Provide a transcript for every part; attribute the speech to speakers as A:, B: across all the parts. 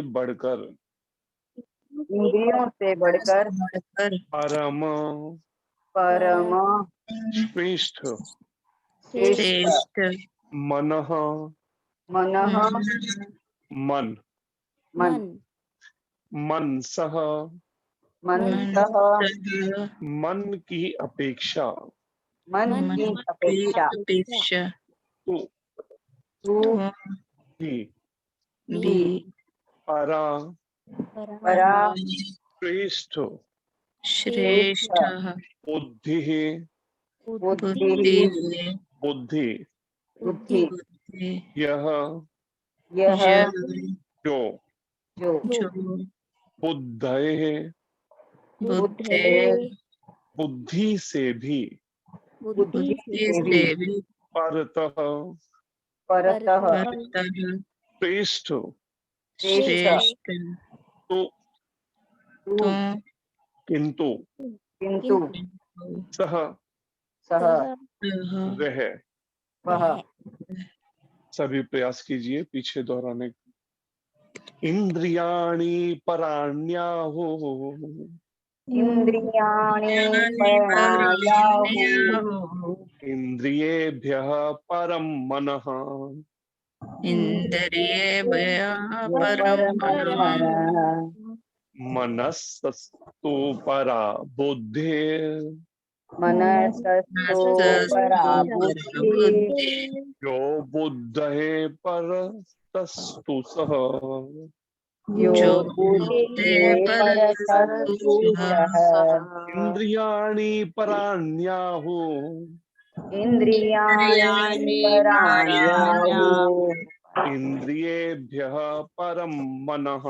A: बढ़कर,
B: इंद्रियों से बढ़कर,
A: परम
B: परम
A: श्रेष्ठ,
B: श्रेष्ठ,
A: मनः
B: मनः
A: मन,
B: मन,
A: मनसः
B: मनसः
A: मन की अपेक्षा,
B: मन की अपेक्षा,
A: तो
B: तू
A: भी
B: भी
A: परा
B: परा
A: श्रेष्ठ
B: श्रेष्ठ
A: बुद्धि
B: बुद्धि
A: बुद्धि
B: बुद्धि
A: यह
B: यह
A: जो
B: जो
A: बुद्धये
B: बुद्धे
A: बुद्धि से भी
B: बुद्धि से भी
A: परतः
B: परतः
A: श्रेष्ठ,
B: श्रेष्ठ,
A: तो
B: तू
A: किंतु
B: किंतु
A: सह
B: सह
A: वह,
B: वह,
A: सभी प्रयास कीजिए पीछे दोहराने का। इंद्रियाणि पराण्याहो
B: इंद्रियाणि परायाहुः
A: इंद्रियेभ्यः परं मनः
B: परम मनः
A: मनस्तु परा बुद्धिर्
B: मनसस्तु परा बुद्धिः
A: यो बुद्धये परतस्तु सः
B: यो बुद्धे परतस्तु सः
A: इंद्रियाणि पराण्याहो
B: इंद्रियाणि परायाहुः
A: इंद्रियेभ्यः परं मनः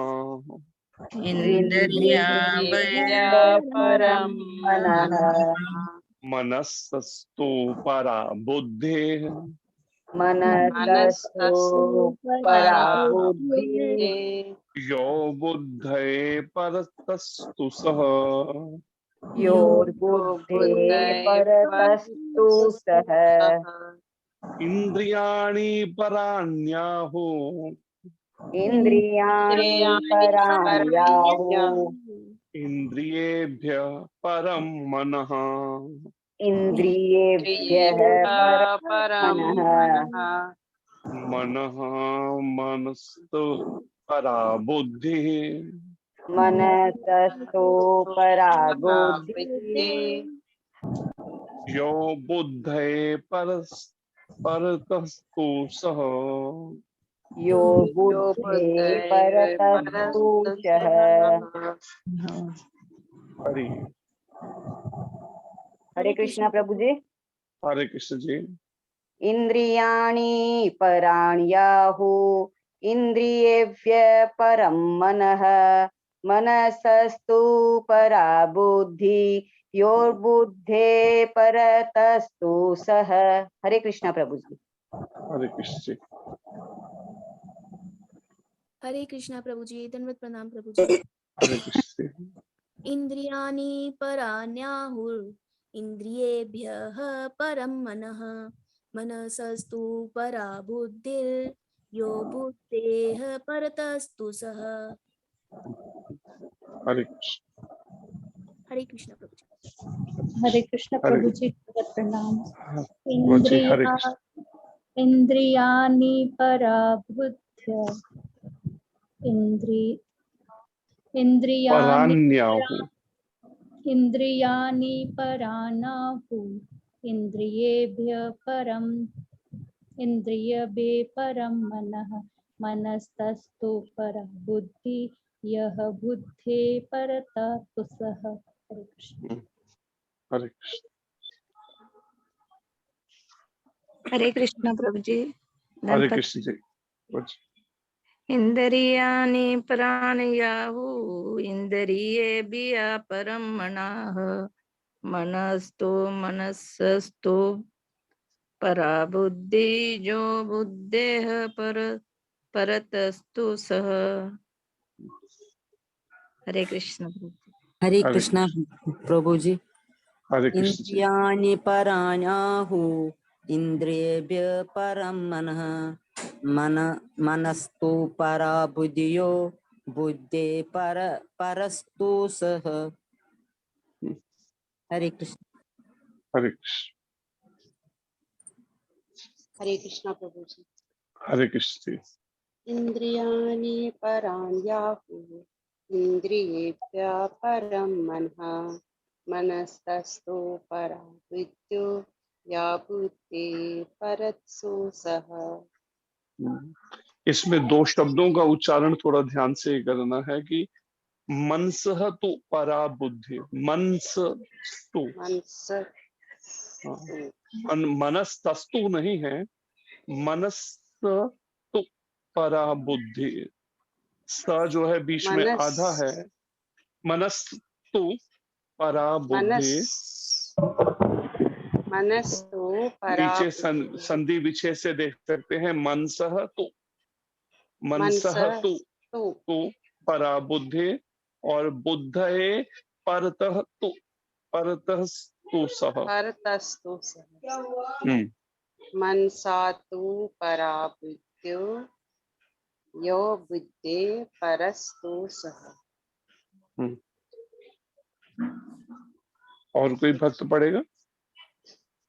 B: इंद्रियेभ्यः परम मनः
A: मनस्तु परा बुद्धिः
B: मनसस्तु परा बुद्धिः
A: यो बुद्धये परतस्तु सः
B: योर्बुद्धे परतस्तु सः
A: इंद्रियाणि पराण्याहो
B: इंद्रियाणि परायाहुः
A: इंद्रियेभ्यः परं मनः
B: इंद्रियेभ्यः परम मनः
A: मनः मनस्तु परा बुद्धिः
B: मनसस्तु परा बुद्धिः
A: यो बुद्धये परतस्तु सः
B: यो बुद्धे परतस्तु सः।
A: हरि
B: हरे कृष्णा प्रभु जी।
A: हरे कृष्ण जी।
B: इंद्रियाणि पराण्याहुः इंद्रियेभ्यः परं मनः मनसस्तु परा बुद्धि योर्बुद्धे परतस्तु सः। हरे कृष्णा प्रभु जी।
A: हरे कृष्ण जी।
C: हरे कृष्णा प्रभु जी। धन्यवाद प्रणाम प्रभु जी।
A: हरे कृष्ण जी।
C: इंद्रियाणि पराण्याहुः इंद्रियेभ्यः परं मनः मनसस्तु परा बुद्धिर् यो बुद्धेः परतस्तु सः।
A: हरे कृष्ण।
C: हरे कृष्ण प्रभु जी।
D: हरे कृष्ण प्रभु जी प्रणाम।
A: हरे कृष्ण।
D: इंद्रियाणि पराबुद्ध्य इंद्रियाणि पराणाहुः इंद्रियेभ्यः परं मनस्तस्तु परा बुद्धि यह बुद्धे परतस्तु सः। हरे कृष्ण।
A: हरे कृष्ण।
E: हरे कृष्ण प्रभु जी।
A: हरे कृष्ण जी।
E: इंद्रियाणि प्राणयाहुः इंद्रियेभ्यः परं मनः मनसस्तु परा बुद्धि जो बुद्धेः परतस्तु सः। हरे कृष्ण।
F: हरे कृष्णा प्रभु जी।
A: हरे कृष्ण जी।
F: इंद्रियाणि पराण्याहुः इंद्रियेभ्यः परं मनः मनस्तु परा बुद्धियो बुद्धे परस्तु सः। हरे कृष्ण।
A: हरे कृष्ण।
B: हरे कृष्णा प्रभु जी।
A: हरे कृष्ण जी।
B: इंद्रियाणि पराण्याहुः इंद्रियेभ्यः परं मनः मनस्तस्तु परा विद्यो या बुद्धि परत्सु सः।
A: इसमें दो शब्दों का उच्चारण थोड़ा ध्यान से करना है कि मनसह तु परा बुद्धि, मनस तु,
B: मनस
A: मनस्तस्तु नहीं है, मनस तु परा बुद्धि। स जो है बीच में
B: मनस
A: आधा है, मनस्तु परा बुद्धि,
B: मनस मनस्तु परा
A: नीचे
B: बुद्धि
A: संधि विच्छेद से देख सकते हैं, मनसह तु,
B: मनस
A: मनसह तु
B: तु
A: तु परा बुद्धि, और बुद्धये परतः तु, परतः तु सह।
B: परतस्तु सः।
A: हम्म,
B: मनसा तु परा बुद्ध्यो यो बुद्धे परस्तु सः।
A: हम्म। और कोई भक्त पढ़ेगा?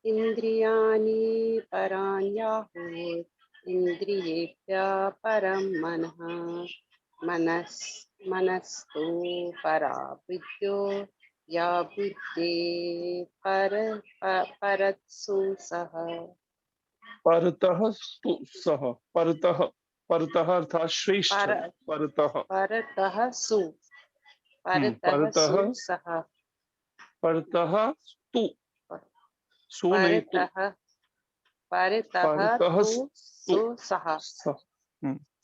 B: इंद्रियाणि पराण्याहुः इंद्रियेभ्यः परं मनः मनस्तु परा बुद्ध्यो या बुद्धे परत्सु सः।
A: परतः तु सह, परतः, परतः अर्थात श्रेष्ठ,
B: पर
A: परतः।
B: परतः सु
A: परतः,
B: सः।
A: परतः तु, सु नहीं तु,
B: परतः परतः
A: परतः
B: तु
A: तु
B: सु सः।
A: स।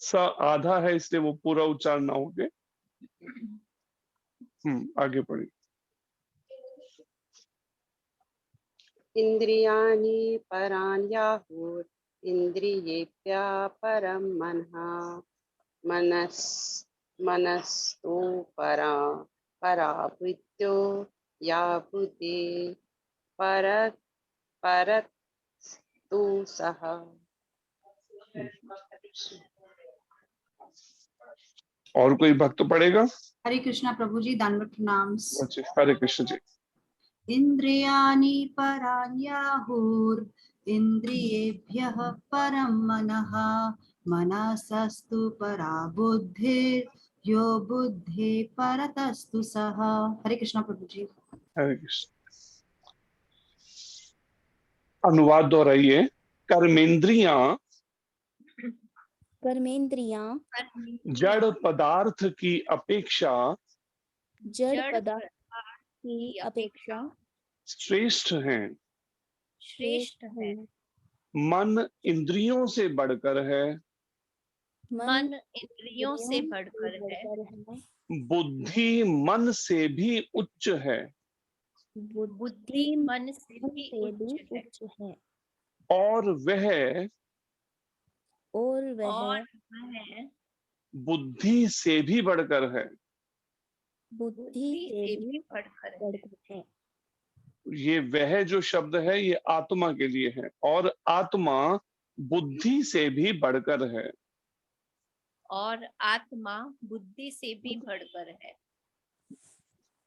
A: स आधा है इसलिए वो पूरा उच्चारण ना होगे। आगे पढ़िए।
B: इंद्रियाणि पराण्याहुः इंद्रियेभ्यः परं मनः मनस्तु परा बुद्ध्यो या बुद्धि परतु सः।
A: और कोई भक्त पढ़ेगा?
G: हरे कृष्णा प्रभु जी, दंडवत प्रणाम।
A: हरे कृष्ण जी।
G: इंद्रियाणि पराण्याहुर् इंद्रियेभ्यः परं मनः मनसस्तु परा बुद्धिर् यो बुद्धे परतस्तु सः। हरे कृष्णा प्रभु जी।
A: हरे कृष्ण। अनुवाद दोहराइए। कर्मेंद्रियां
C: कर्मेंद्रियां
A: जड़ पदार्थ की अपेक्षा
C: जड़ पदार्थ की अपेक्षा
A: श्रेष्ठ हैं।
C: श्रेष्ठ है।
A: मन इंद्रियों से बढ़कर है,
C: मन इंद्रियों से बढ़कर है।
A: बुद्धि मन से भी उच्च है,
C: बुद्धि मन से भी उच्च है।
A: और वह बुद्धि से भी बढ़कर है।
C: बुद्धि से भी बढ़कर है।
A: ये वह जो शब्द है ये आत्मा के लिए है, और आत्मा बुद्धि से भी बढ़कर है।
H: और आत्मा बुद्धि से भी बढ़कर है।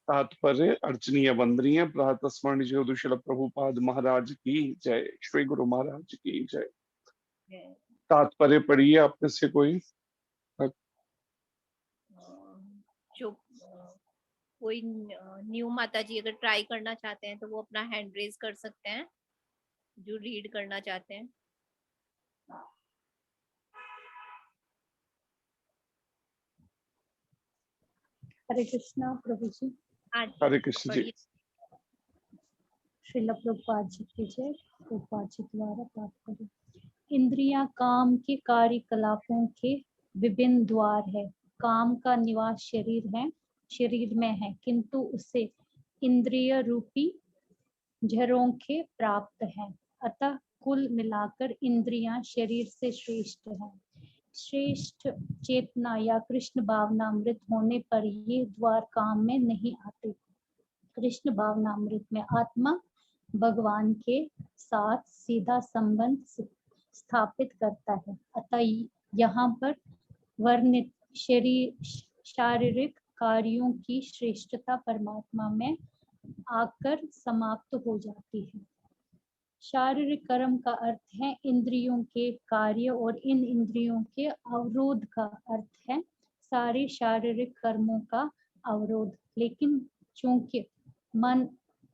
A: तात्पर्य अर्चनीय वंदनीय प्रातः स्मरण ज्योतिषल प्रभुपाद महाराज की जय। श्री गुरु महाराज की जय। तात्पर्य पढ़िए आप में से कोई।
H: जो कोई न्यू माता जी अगर ट्राई करना चाहते हैं तो वो अपना हैंड रेज कर सकते हैं, जो रीड करना चाहते हैं।
D: हरे कृष्णा प्रभु जी।
A: हरे कृष्ण जी।
D: श्रील प्रभुपाद जी की जय। प्रभुपाद जी द्वारा पाठ करें। इंद्रियां काम के कार्यकलापों के विभिन्न द्वार है। काम का निवास शरीर है, शरीर में है, किंतु उसे इंद्रिय रूपी झरोखे प्राप्त है। अतः कुल मिलाकर इंद्रियां शरीर से श्रेष्ठ है। श्रेष्ठ चेतना या कृष्ण भावनामृत होने पर ये द्वार काम में नहीं आते। कृष्ण भावनामृत में आत्मा भगवान के साथ सीधा संबंध स्थापित करता है। अतः यहाँ पर वर्णित शारीरिक कार्यों की श्रेष्ठता परमात्मा में आकर समाप्त हो जाती है। शारीरिक कर्म का अर्थ है इंद्रियों के कार्य और इन इंद्रियों के अवरोध का अर्थ है सारे शारीरिक कर्मों का अवरोध। लेकिन चूंकि मन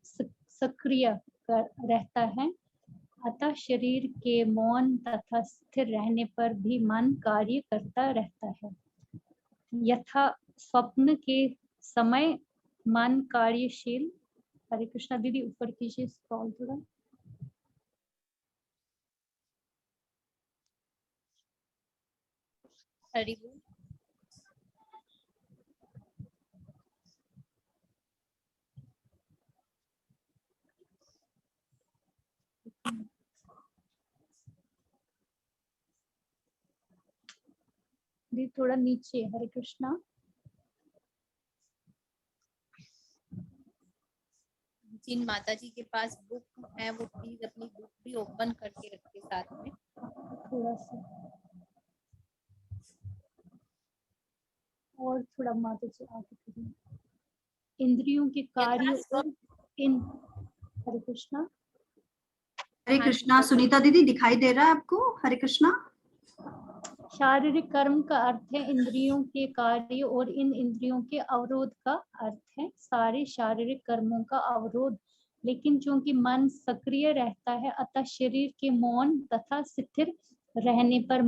D: सक्रिय रहता है अतः शरीर के मौन तथा स्थिर रहने पर भी मन कार्य करता रहता है। यथा स्वप्न के समय मन कार्यशील। हरे कृष्णा दीदी ऊपर कीजिए स्क्रॉल थोड़ा।
H: हरि बोल।
D: दीदी थोड़ा नीचे। हरे कृष्णा।
H: जिन माता जी के पास बुक है वो प्लीज अपनी बुक भी ओपन करके रखे साथ में।
D: थोड़ा सा और थोड़ा माता जी आगे करिए। इंद्रियों के कार्य और इन। हरे कृष्णा।
G: हरे कृष्णा। सुनीता दीदी दिखाई दे रहा है आपको? हरे कृष्णा।
D: शारीरिक कर्म का अर्थ है इंद्रियों के कार्य और इन इंद्रियों के अवरोध का अर्थ है सारे शारीरिक कर्मों का अवरोध। लेकिन चूंकि मन सक्रिय रहता है अतः शरीर के मौन तथा स्थिर रहने पर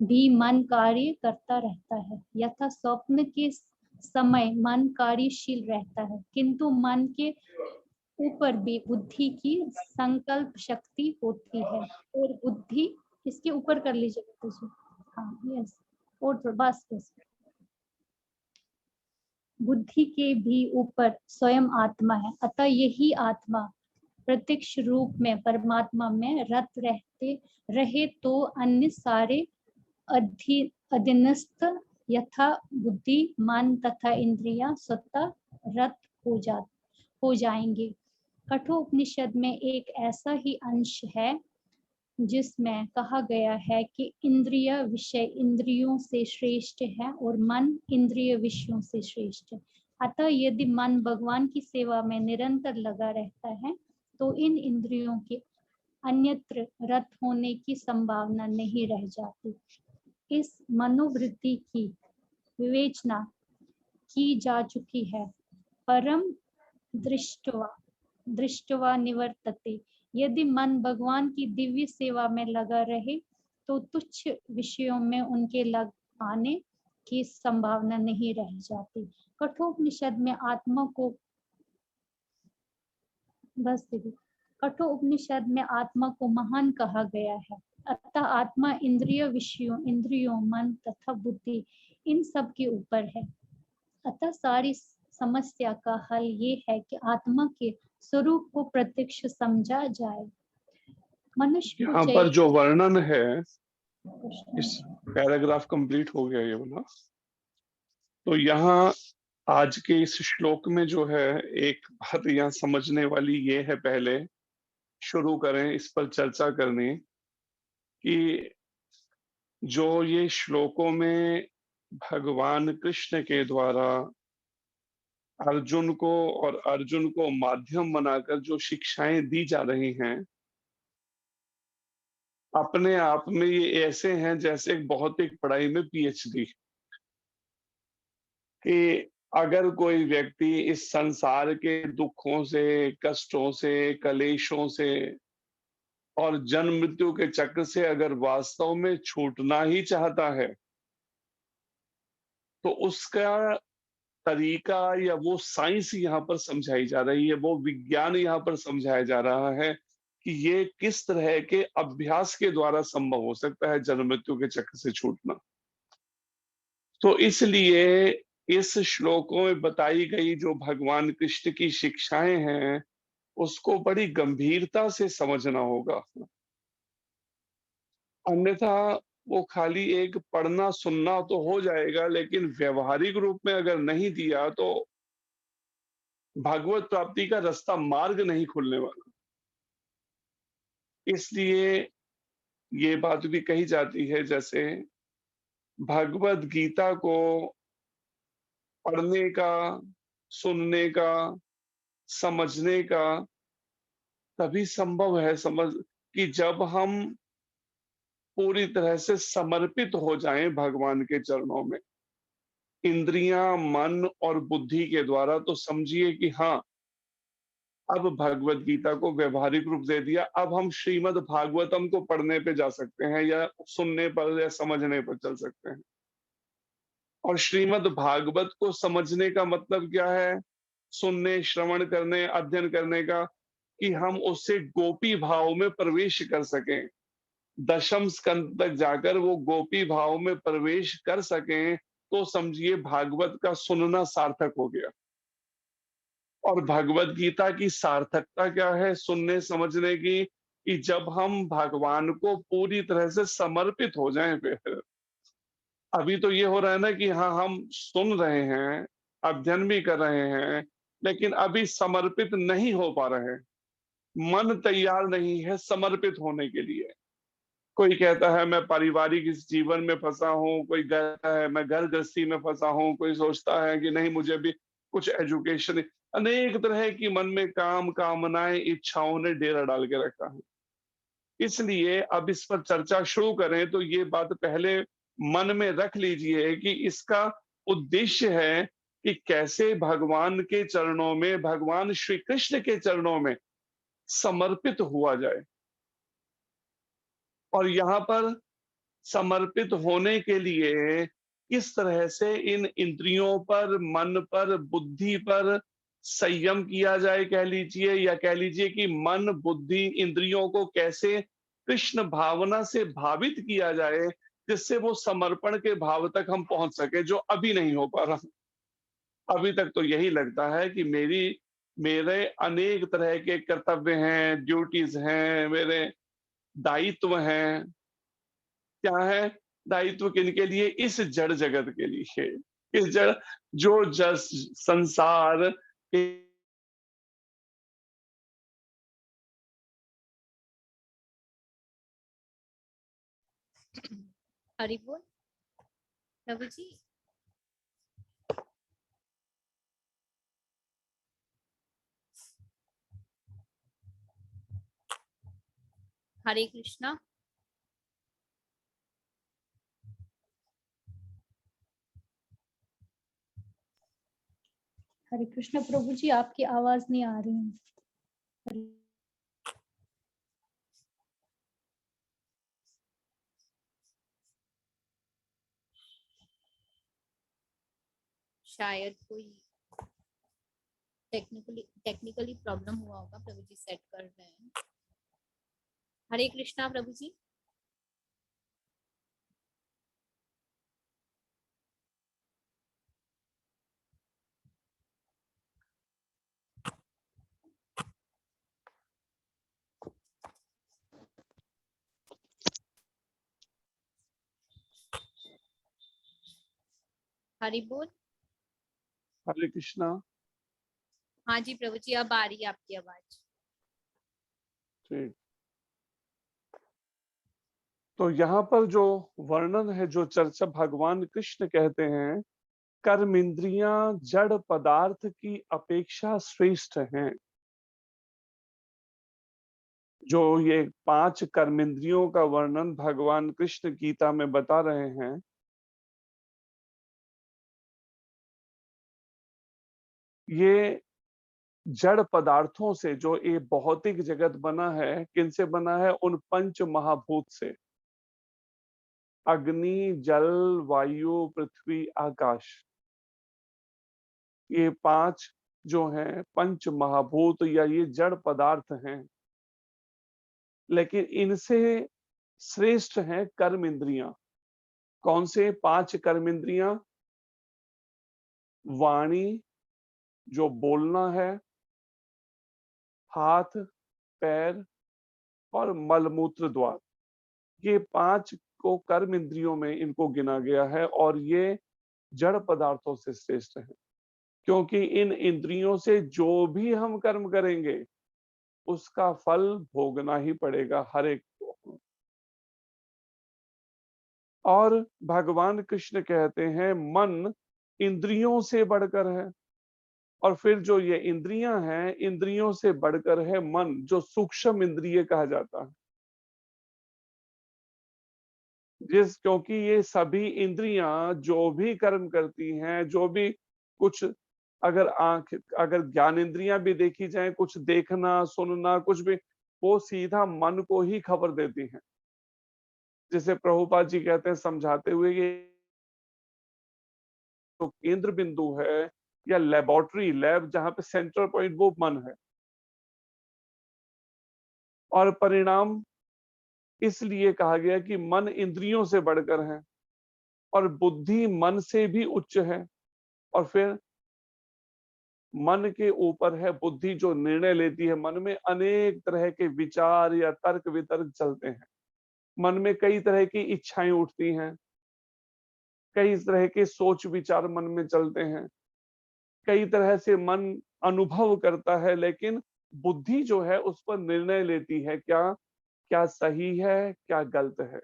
D: भी मन कार्य करता रहता है। यथा स्वप्न के समय मन कार्यशील रहता है किंतु मन के ऊपर भी बुद्धि की संकल्प शक्ति होती है और बुद्धि इसके ऊपर कर लीजिए। हाँ यस। और तो बस बस बुद्धि के भी ऊपर स्वयं आत्मा है अतः यही आत्मा प्रत्यक्ष रूप में परमात्मा में रत रहते रहे तो अन्य सारे अधीनस्थ यथा बुद्धि मन तथा इंद्रियां स्वतः रत हो जाएंगे। कठोपनिषद में एक ऐसा ही अंश है जिसमें कहा गया है कि इंद्रिय विषय इंद्रियों से श्रेष्ठ है और मन इंद्रिय विषयों से श्रेष्ठ है। अतः यदि मन भगवान की सेवा में निरंतर लगा रहता है तो इन इंद्रियों के अन्यत्र रत होने की संभावना नहीं रह जाती। इस मनोवृत्ति की विवेचना की जा चुकी है। परम दृष्टवा निवर्तते। यदि मन भगवान की दिव्य सेवा में लगा रहे तो तुच्छ विषयों में उनके लग आने की संभावना नहीं रह जाती। कठोपनिषद में आत्मा को कठोपनिषद में आत्मा को महान कहा गया है। अतः आत्मा इंद्रियों मन तथा बुद्धि इन सब के ऊपर है। अतः सारी समस्या का हल ये है कि आत्मा के स्वरूप को प्रत्यक्ष समझा जाए। मनुष्य
A: यहाँ पर जो वर्णन है इस पैराग्राफ कंप्लीट हो गया ये वाला। तो यहाँ आज के इस श्लोक में जो है एक बात यहाँ समझने वाली ये है, पहले शुरू करें इस पर चर्चा करने कि जो ये श्लोकों में भगवान कृष्ण के द्वारा अर्जुन को माध्यम बनाकर जो शिक्षाएं दी जा रही हैं अपने आप में ये ऐसे हैं जैसे एक भौतिक पढ़ाई में पीएचडी। कि अगर कोई व्यक्ति इस संसार के दुखों से, कष्टों से, कलेशों से और जन्म मृत्यु के चक्र से अगर वास्तव में छूटना ही चाहता है तो उसका तरीका या वो साइंस यहाँ पर समझाई जा रही है, वो विज्ञान यहाँ पर समझाया जा रहा है कि ये किस तरह के अभ्यास के द्वारा संभव हो सकता है जन्म मृत्यु के चक्र से छूटना। तो इसलिए इस श्लोकों में बताई गई जो भगवान कृष्ण की शिक्षाएं हैं उसको बड़ी गंभीरता से समझना होगा, अन्यथा वो खाली एक पढ़ना सुनना तो हो जाएगा लेकिन व्यवहारिक रूप में अगर नहीं दिया तो भगवत प्राप्ति का रास्ता मार्ग नहीं खुलने वाला। इसलिए ये बात भी कही जाती है जैसे भगवत गीता को पढ़ने का, सुनने का, समझने का तभी संभव है कि जब हम पूरी तरह से समर्पित हो जाएं भगवान के चरणों में, इंद्रियां, मन और बुद्धि के द्वारा। तो समझिए कि हाँ, अब भगवत गीता को व्यवहारिक रूप दे दिया। अब हम श्रीमद् भागवतम को पढ़ने पे जा सकते हैं, या सुनने पर या समझने पर चल सकते हैं। और श्रीमद् भागवत को समझने का मतलब क्या है? सुनने, श्रवण करने, अध्ययन करने का, कि हम उससे गोपी भाव में प्रवेश कर सकें, दशम स्कंद तक जाकर वो गोपी भाव में प्रवेश कर सकें। तो समझिए भागवत का सुनना सार्थक हो गया। और भगवत गीता की सार्थकता क्या है सुनने समझने की? कि जब हम भगवान को पूरी तरह से समर्पित हो जाएं। फिर अभी तो ये हो रहा है ना कि हाँ, हम सुन रहे हैं, अध्ययन भी कर रहे हैं, लेकिन अभी समर्पित नहीं हो पा रहे हैं। मन तैयार नहीं है समर्पित होने के लिए। कोई कहता है मैं पारिवारिक इस जीवन में फंसा हूँ, कोई कहता है मैं घर गृहस्थी में फंसा हूँ, कोई सोचता है कि नहीं मुझे भी कुछ एजुकेशन। अनेक तरह की मन में काम, कामनाएं, इच्छाओं ने डेरा डाल के रखा है। इसलिए अब इस पर चर्चा शुरू करें तो ये बात पहले मन में रख लीजिए कि इसका उद्देश्य है कि कैसे भगवान के चरणों में, भगवान श्री कृष्ण के चरणों में समर्पित हुआ जाए। और यहाँ पर समर्पित होने के लिए किस तरह से इन इंद्रियों पर, मन पर, बुद्धि पर संयम किया जाए कह लीजिए, या कह लीजिए कि मन, बुद्धि, इंद्रियों को कैसे कृष्ण भावना से भावित किया जाए, जिससे वो समर्पण के भाव तक हम पहुंच सके, जो अभी नहीं हो पा रहा। अभी तक तो यही लगता है कि मेरे अनेक तरह के कर्तव्य हैं, ड्यूटीज हैं, मेरे दायित्व हैं। क्या है दायित्व? किनके लिए? इस जड़ जगत के लिए। इस जड़ जो जस संसार के
H: हरि बोल प्रभु जी। हरे कृष्णा।
D: हरे कृष्ण प्रभु जी, आपकी आवाज नहीं आ रही है।
H: शायद कोई टेक्निकली प्रॉब्लम हुआ होगा। प्रभु जी सेट कर रहे हैं। हरे कृष्णा प्रभु जी। हरि बोल।
A: हरे कृष्णा।
H: हाँ जी प्रभु जी, अब आ रही है आपकी आवाज।
A: ठीक। तो यहाँ पर जो वर्णन है, जो चर्चा भगवान कृष्ण कहते हैं, कर्म इंद्रियां जड़ पदार्थ की अपेक्षा श्रेष्ठ हैं। जो ये 5 कर्मेंद्रियों का वर्णन भगवान कृष्ण गीता में बता रहे हैं, ये जड़ पदार्थों से, जो ये भौतिक जगत बना है, किनसे बना है? उन 5 महाभूत से। अग्नि, जल, वायु, पृथ्वी, आकाश। ये 5 जो हैं पंच महाभूत, या ये जड़ पदार्थ हैं। लेकिन इनसे श्रेष्ठ हैं कर्म इंद्रियां। कौन से 5 कर्म इंद्रियां? वाणी, जो बोलना है, हाथ, पैर और मलमूत्र द्वार। ये 5 को कर्म इंद्रियों में इनको गिना गया है, और ये जड़ पदार्थों से श्रेष्ठ है। क्योंकि इन इंद्रियों से जो भी हम कर्म करेंगे उसका फल भोगना ही पड़ेगा हर एक को। और भगवान कृष्ण कहते हैं मन इंद्रियों से बढ़कर है, और फिर जो ये इंद्रियां हैं, इंद्रियों से बढ़कर है मन, जो सूक्ष्म इंद्रिय कहा जाता है। क्योंकि ये सभी इंद्रियां जो भी कर्म करती हैं, जो भी कुछ, अगर ज्ञान इंद्रियां भी देखी जाए, कुछ देखना सुनना कुछ भी, वो सीधा मन को ही खबर देती हैं। जैसे प्रभुपाद जी कहते हैं समझाते हुए, ये जो केंद्र बिंदु है या लैब जहां पे सेंटर पॉइंट, वो मन है। और परिणाम इसलिए कहा गया कि मन इंद्रियों से बढ़कर है, और बुद्धि मन से भी उच्च है, और फिर मन के ऊपर है बुद्धि, जो निर्णय लेती है। मन में अनेक तरह के विचार या तर्क वितर्क चलते हैं, मन में कई तरह की इच्छाएं उठती हैं, कई तरह के सोच विचार मन में चलते हैं, कई तरह से मन अनुभव करता है, लेकिन बुद्धि जो है उस पर निर्णय लेती है, क्या क्या सही है, क्या गलत है,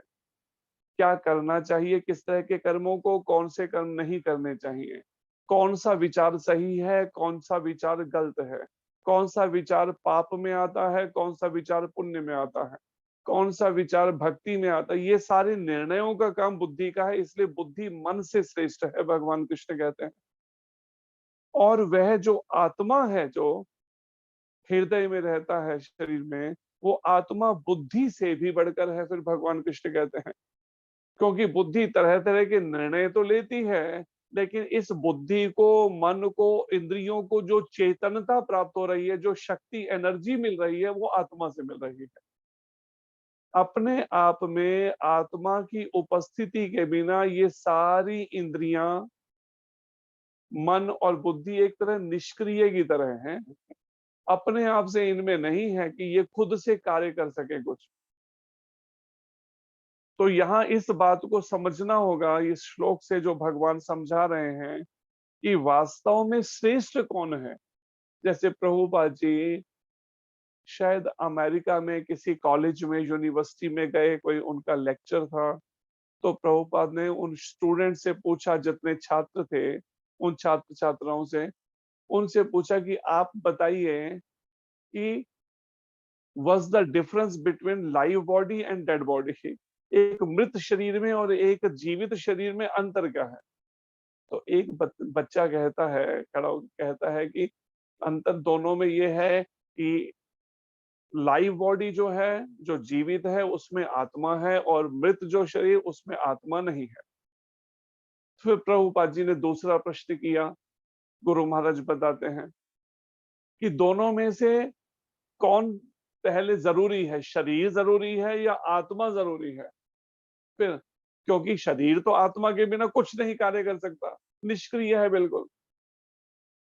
A: क्या करना चाहिए, किस तरह के कर्मों को, कौन से कर्म नहीं करने चाहिए, कौन सा विचार सही है, कौन सा विचार गलत है, कौन सा विचार पाप में आता है, कौन सा विचार पुण्य में आता है, कौन सा विचार भक्ति में आता है। ये सारे निर्णयों का काम बुद्धि का है, इसलिए बुद्धि मन से श्रेष्ठ है, भगवान कृष्ण कहते हैं। और वह जो आत्मा है, जो हृदय में रहता है, शरीर में, वो आत्मा बुद्धि से भी बढ़कर है, फिर भगवान कृष्ण कहते हैं। क्योंकि बुद्धि तरह तरह के निर्णय तो लेती है, लेकिन इस बुद्धि को, मन को, इंद्रियों को जो चेतनता प्राप्त हो रही है, जो शक्ति एनर्जी मिल रही है, वो आत्मा से मिल रही है। अपने आप में आत्मा की उपस्थिति के बिना ये सारी इंद्रियां, मन और बुद्धि एक तरह निष्क्रिय की तरह हैं, अपने आप से इनमें नहीं है कि ये खुद से कार्य कर सके कुछ। तो यहाँ इस बात को समझना होगा, इस श्लोक से जो भगवान समझा रहे हैं कि वास्तव में श्रेष्ठ कौन है। जैसे प्रभुपाद जी शायद अमेरिका में किसी कॉलेज में, यूनिवर्सिटी में गए, कोई उनका लेक्चर था, तो प्रभुपाद ने उन स्टूडेंट से पूछा, जितने छात्र थे, उन छात्र छात्राओं से, उनसे पूछा कि आप बताइए कि what's the difference between live body and dead body. एक मृत शरीर में और एक जीवित शरीर में अंतर क्या है। तो एक बच्चा कहता है, खड़ा होकर कहता है कि अंतर दोनों में ये है कि लाइव बॉडी जो है, जो जीवित है, उसमें आत्मा है, और मृत जो शरीर, उसमें आत्मा नहीं है। फिर प्रभुपाद जी ने दूसरा प्रश्न किया। गुरु महाराज बताते हैं कि दोनों में से कौन पहले जरूरी है, शरीर जरूरी है या आत्मा जरूरी है। फिर क्योंकि शरीर तो आत्मा के बिना कुछ नहीं कार्य कर सकता, निष्क्रिय है बिल्कुल।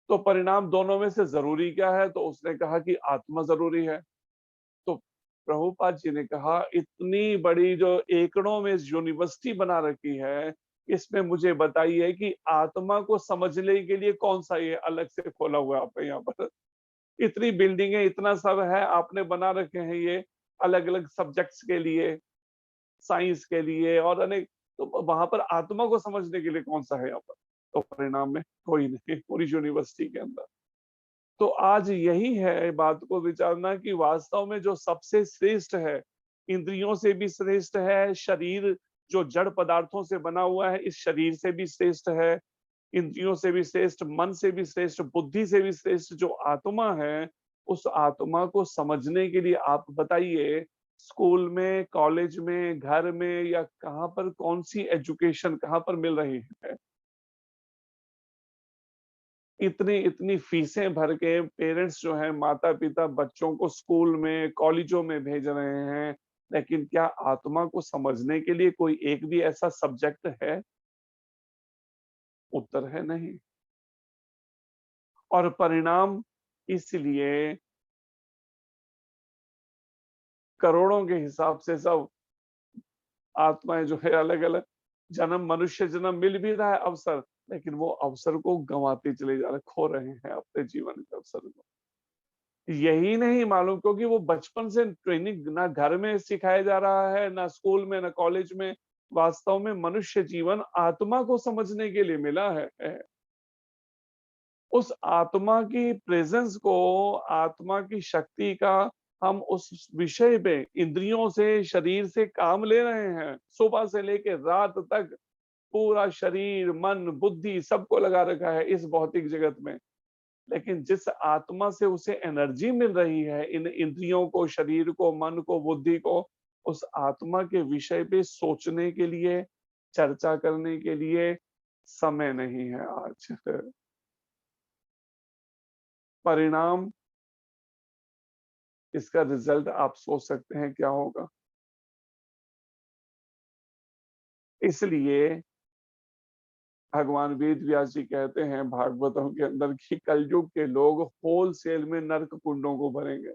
A: तो परिणाम दोनों में से जरूरी क्या है, तो उसने कहा कि आत्मा जरूरी है। तो प्रभुपाद जी ने कहा, इतनी बड़ी जो एकड़ों में यूनिवर्सिटी बना रखी है, इसमें मुझे बताइए कि आत्मा को समझने के लिए कौन सा ये अलग से खोला हुआ है आपने यहाँ पर। इतनी बिल्डिंगें, इतना सब है, आपने बना रखे हैं ये अलग अलग सब्जेक्ट्स के लिए, साइंस के लिए और अनेक, तो वहां पर आत्मा को समझने के लिए कौन सा है यहाँ पर। तो परिणाम में कोई नहीं, पूरी यूनिवर्सिटी के अंदर। तो आज यही है बात को विचारना कि वास्तव में जो सबसे श्रेष्ठ है, इंद्रियों से भी श्रेष्ठ है, शरीर जो जड़ पदार्थों से बना हुआ है, इस शरीर से भी श्रेष्ठ है, इंद्रियों से भी श्रेष्ठ, मन से भी श्रेष्ठ, बुद्धि से भी श्रेष्ठ जो आत्मा है, उस आत्मा को समझने के लिए आप बताइए, स्कूल में, कॉलेज में, घर में, या कहाँ पर कौन सी एजुकेशन कहाँ पर मिल रही है। इतनी इतनी फीसें भर के पेरेंट्स जो हैं, माता पिता बच्चों को स्कूल में, कॉलेजों में भेज रहे हैं, लेकिन क्या आत्मा को समझने के लिए कोई एक भी ऐसा सब्जेक्ट है? उत्तर है नहीं। और परिणाम इसलिए करोड़ों के हिसाब से सब आत्माएं जो है अलग अलग जन्म, मनुष्य जन्म मिल भी रहा है अवसर, लेकिन वो अवसर को गंवाते चले जा रहे, खो रहे हैं अपने जीवन के अवसर को। यही नहीं मालूम, क्योंकि वो बचपन से ट्रेनिंग ना घर में सिखाया जा रहा है, ना स्कूल में, ना कॉलेज में। वास्तव में मनुष्य जीवन आत्मा को समझने के लिए मिला है। उस आत्मा की प्रेजेंस को, आत्मा की शक्ति का हम उस विषय पे इंद्रियों से, शरीर से काम ले रहे हैं। सुबह से लेके रात तक पूरा शरीर, मन, बुद्धि सबको लगा रखा है इस भौतिक जगत में। लेकिन जिस आत्मा से उसे एनर्जी मिल रही है, इन इंद्रियों को, शरीर को, मन को, बुद्धि को, उस आत्मा के विषय पे सोचने के लिए, चर्चा करने के लिए समय नहीं है आज। परिणाम, इसका रिजल्ट आप सोच सकते हैं क्या होगा। इसलिए भगवान वेद व्यास जी कहते हैं भागवतों के अंदर कि कलयुग के लोग होलसेल में नरक कुंडों को भरेंगे।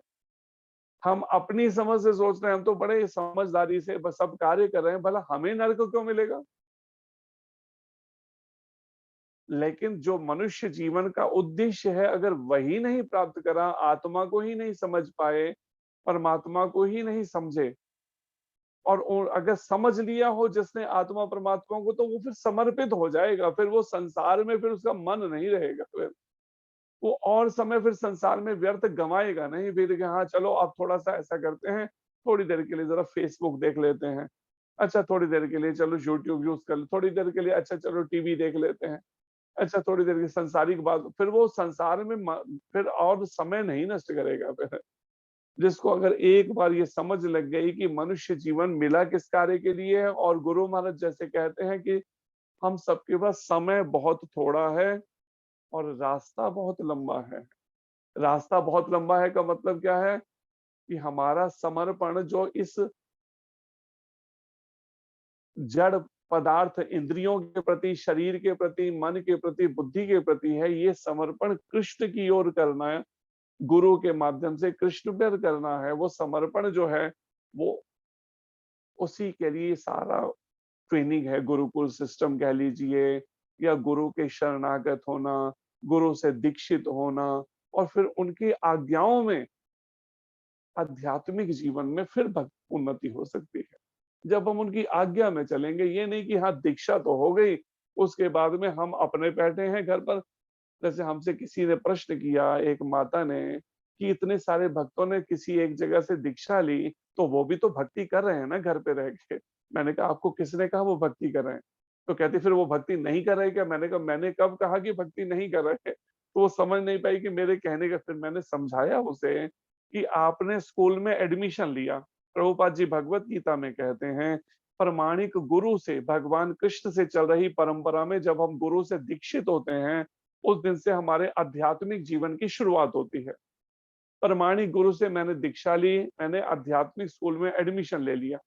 A: हम अपनी समझ से सोच रहे हैं, हम तो बड़े समझदारी से बस सब कार्य कर रहे हैं, भला हमें नरक क्यों मिलेगा। लेकिन जो मनुष्य जीवन का उद्देश्य है, अगर वही नहीं प्राप्त करा, आत्मा को ही नहीं समझ पाए, परमात्मा को ही नहीं समझे, और अगर समझ लिया हो जिसने आत्मा परमात्मा को, तो वो फिर समर्पित हो जाएगा। फिर वो संसार में फिर उसका मन नहीं रहेगा। फिर वो और समय फिर संसार में व्यर्थ गंवाएगा नहीं। फिर कि हाँ चलो अब थोड़ा सा ऐसा करते हैं, थोड़ी देर के लिए जरा फेसबुक देख लेते हैं, अच्छा थोड़ी देर के लिए चलो यूट्यूब यूज कर, थोड़ी देर के लिए अच्छा चलो टीवी देख लेते हैं, अच्छा थोड़ी देर की संसारिक बात। फिर वो संसार में फिर और समय नहीं नष्ट करेगा। फिर जिसको अगर एक बार ये समझ लग गई कि मनुष्य जीवन मिला किस कार्य के लिए है, और गुरु महाराज जैसे कहते हैं कि हम सबके पास समय बहुत थोड़ा है और रास्ता बहुत लंबा है। रास्ता बहुत लंबा है का मतलब क्या है कि हमारा समर्पण जो इस जड़ पदार्थ, इंद्रियों के प्रति, शरीर के प्रति, मन के प्रति, बुद्धि के प्रति है, ये समर्पण कृष्ण की ओर करना है, गुरु के माध्यम से कृष्ण पर करना है। वो समर्पण जो है वो उसी के लिए सारा ट्रेनिंग है। गुरुकुल सिस्टम कह लीजिए, या गुरु के शरणागत होना, गुरु से दीक्षित होना, और फिर उनकी आज्ञाओं में आध्यात्मिक जीवन में फिर उन्नति हो सकती है जब हम उनकी आज्ञा में चलेंगे। ये नहीं कि हाँ दीक्षा तो हो गई, उसके बाद में हम अपने बैठे हैं घर पर। जैसे हमसे किसी ने प्रश्न किया, एक माता ने, कि इतने सारे भक्तों ने किसी एक जगह से दीक्षा ली, तो वो भी तो भक्ति कर रहे हैं ना घर पे रह के। मैंने कहा आपको किसने कहा वो भक्ति कर रहे हैं? तो कहती फिर वो भक्ति नहीं कर रहे क्या? मैंने कहा मैंने कब कहा कि भक्ति नहीं कर रहे? तो वो समझ नहीं पाई कि मेरे कहने का। फिर मैंने समझाया उसे कि आपने स्कूल में एडमिशन लिया, प्रभुपाद जी भगवत गीता में कहते हैं, प्रमाणिक गुरु से, भगवान कृष्ण से चल रही परंपरा में जब हम गुरु से दीक्षित होते हैं, उस दिन से हमारे आध्यात्मिक जीवन की शुरुआत होती है। प्रमाणिक गुरु से मैंने दीक्षा ली, मैंने आध्यात्मिक स्कूल में एडमिशन ले लिया।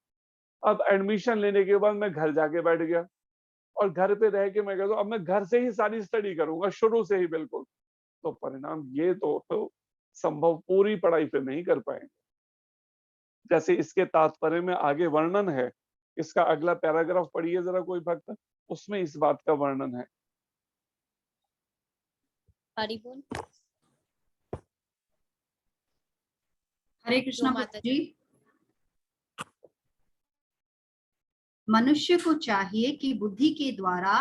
A: अब एडमिशन लेने के बाद मैं घर जाके बैठ गया, और घर पे रह के मैं कहता हूँ अब मैं घर से ही सारी स्टडी करूंगा, शुरू से ही बिल्कुल। तो परिणाम ये तो संभव पूरी पढ़ाई फिर नहीं कर पाएंगे। जैसे इसके तात्पर्य में आगे वर्णन है, इसका अगला पैराग्राफ पढ़िए जरा कोई भक्त, उसमें इस बात का वर्णन है।
H: हरि बोल।
G: हरे कृष्णा
H: माता
G: जी। मनुष्य को चाहिए कि बुद्धि के द्वारा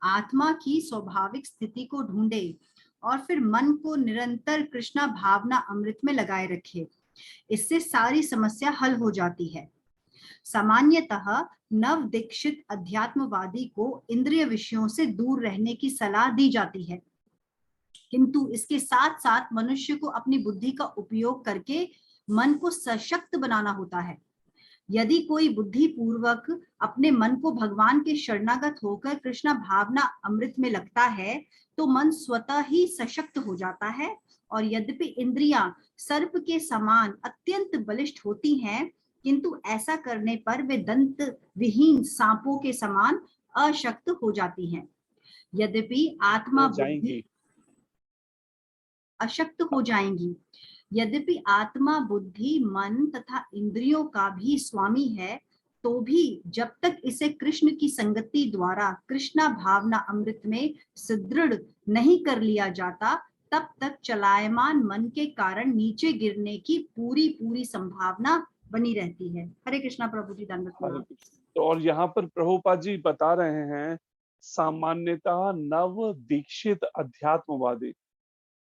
G: आत्मा की स्वाभाविक स्थिति को ढूंढे और फिर मन को निरंतर कृष्णा भावना अमृत में लगाए रखे। इससे सारी समस्या हल हो जाती है। सामान्यतः नव दीक्षित अध्यात्मवादी को इंद्रिय विषयों से दूर रहने की सलाह दी जाती है, किंतु इसके साथ साथ मनुष्य को अपनी बुद्धि का उपयोग करके मन को सशक्त बनाना होता है। यदि कोई बुद्धि पूर्वक अपने मन को भगवान के शरणागत होकर कृष्णा भावना अमृत में लगता है, तो मन स्वतः ही सशक्त हो जाता है। और यद्यपि इंद्रियां सर्प के समान अत्यंत बलिष्ठ होती हैं, किंतु ऐसा करने पर वे दंत विहीन सांपों के समान अशक्त हो जाती हैं। यद्यपि आत्मा बुद्धि अशक्त हो जाएंगी। यद्यपि आत्मा बुद्धि मन तथा इंद्रियों का भी स्वामी है, तो भी जब तक इसे कृष्ण की संगति द्वारा कृष्णा भावना अमृत में सुदृढ़ नहीं कर लिया जाता, तब तक चलायमान मन के कारण नीचे गिरने की पूरी संभावना बनी रहती है। हरे कृष्णा प्रभु जी, धन्यवाद।
A: तो और यहाँ पर प्रभुपाद जी बता रहे हैं, सामान्यतः नव दीक्षित अध्यात्मवादी,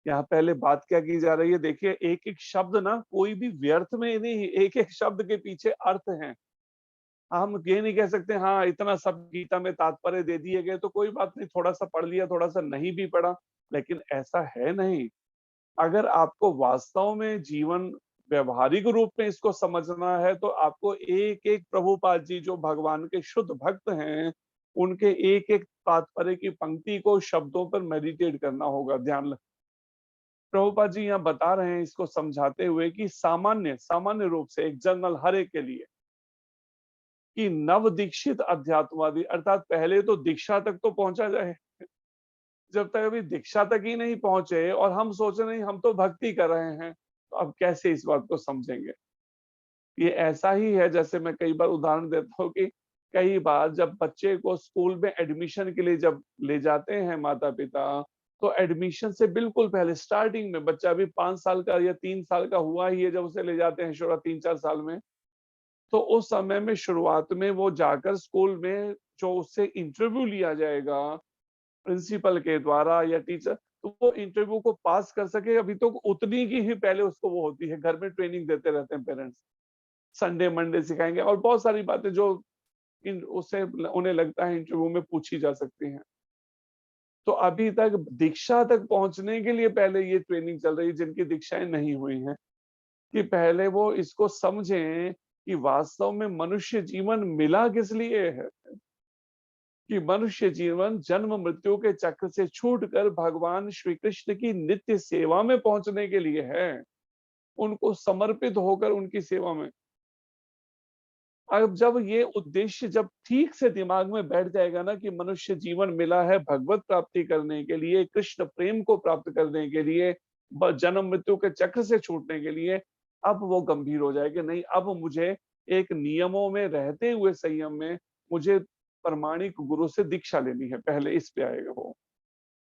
A: यहाँ पहले बात क्या की जा रही है, देखिए एक एक शब्द ना कोई भी व्यर्थ में नहीं, एक एक शब्द के पीछे अर्थ है। हम ये नहीं कह सकते हाँ इतना सब गीता में तात्पर्य दे दिए गए तो कोई बात नहीं, थोड़ा सा पढ़ लिया, थोड़ा सा नहीं भी पढ़ा, लेकिन ऐसा है नहीं। अगर आपको वास्तव में जीवन व्यवहारिक रूप में इसको समझना है तो आपको एक एक प्रभुपाद जी जो भगवान के शुद्ध भक्त हैं, उनके एक एक तात्पर्य की पंक्ति को शब्दों पर मेडिटेट करना होगा, ध्यान। प्रभुपाद जी यहाँ बता रहे हैं इसको समझाते हुए कि सामान्य सामान्य रूप से एक जनरल हर एक के लिए कि नव दीक्षित अध्यात्मवादी, अर्थात पहले तो दीक्षा तक तो पहुंचा जाए। जब तक अभी दीक्षा तक ही नहीं पहुंचे और हम सोच रहे हैं हम तो भक्ति कर रहे हैं, तो अब कैसे इस बात को समझेंगे। ये ऐसा ही है जैसे मैं कई बार उदाहरण देता हूँ कि कई बार जब बच्चे को स्कूल में एडमिशन के लिए जब ले जाते हैं माता पिता, तो एडमिशन से बिल्कुल पहले स्टार्टिंग में बच्चा अभी 5 साल का या 3 साल का हुआ ही है जब उसे ले जाते हैं शुरुआत 3-4 साल में, तो उस समय में शुरुआत में वो जाकर स्कूल में जो उससे इंटरव्यू लिया जाएगा प्रिंसिपल के द्वारा या टीचर, तो वो इंटरव्यू को पास कर सके अभी तो उतनी की ही पहले उसको वो होती है। घर में ट्रेनिंग देते रहते हैं पेरेंट्स, संडे मंडे सिखाएंगे और बहुत सारी बातें जो उससे उन्हें लगता है इंटरव्यू में पूछी जा सकती हैं। तो अभी तक दीक्षा तक पहुंचने के लिए पहले ये ट्रेनिंग चल रही है जिनकी दीक्षाएं नहीं हुई हैं, कि पहले वो इसको समझें कि वास्तव में मनुष्य जीवन मिला किस लिए है, कि मनुष्य जीवन जन्म मृत्यु के चक्र से छूटकर भगवान श्री कृष्ण की नित्य सेवा में पहुंचने के लिए है, उनको समर्पित होकर उनकी सेवा में। अब जब ये उद्देश्य जब ठीक से दिमाग में बैठ जाएगा ना कि मनुष्य जीवन मिला है भगवत प्राप्ति करने के लिए, कृष्ण प्रेम को प्राप्त करने के लिए, जन्म मृत्यु के चक्र से छूटने के लिए, अब वो गंभीर हो जाएगा, नहीं अब मुझे एक नियमों में रहते हुए संयम में मुझे प्रमाणिक गुरु से दीक्षा लेनी है, पहले इस पे आएगा वो।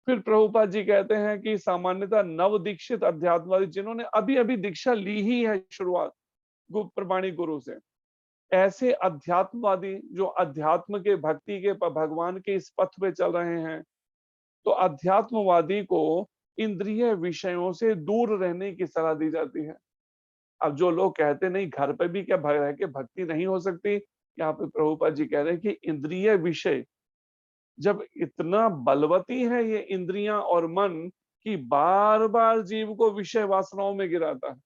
A: फिर प्रभुपाद जी कहते हैं कि सामान्यतः नव दीक्षित अध्यात्मवादी जिन्होंने अभी अभी दीक्षा ली ही है शुरुआत प्रमाणिक गुरु से, ऐसे अध्यात्मवादी जो अध्यात्म के भक्ति के भगवान के इस पथ पे चल रहे हैं, तो अध्यात्मवादी को इंद्रिय विषयों से दूर रहने की सलाह दी जाती है। अब जो लोग कहते नहीं घर पे भी क्या रह के भक्ति नहीं हो सकती, यहाँ पे प्रभुपाद जी कह रहे हैं कि इंद्रिय विषय जब इतना बलवती है ये इंद्रियां और मन कि बार बार जीव को विषय वासनाओं में गिराता है।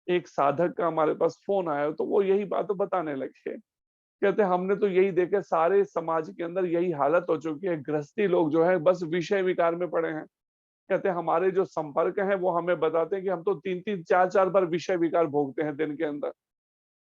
A: एक साधक का हमारे पास फोन आया तो वो यही बात बताने लगे, कहते हमने तो यही देखे सारे समाज के अंदर यही हालत हो चुकी है, गृहस्थी लोग जो है बस विषय विकार में पड़े हैं। कहते हमारे जो संपर्क हैं वो हमें बताते हैं कि हम तो 3-3 4-4 बार विषय विकार भोगते हैं दिन के अंदर।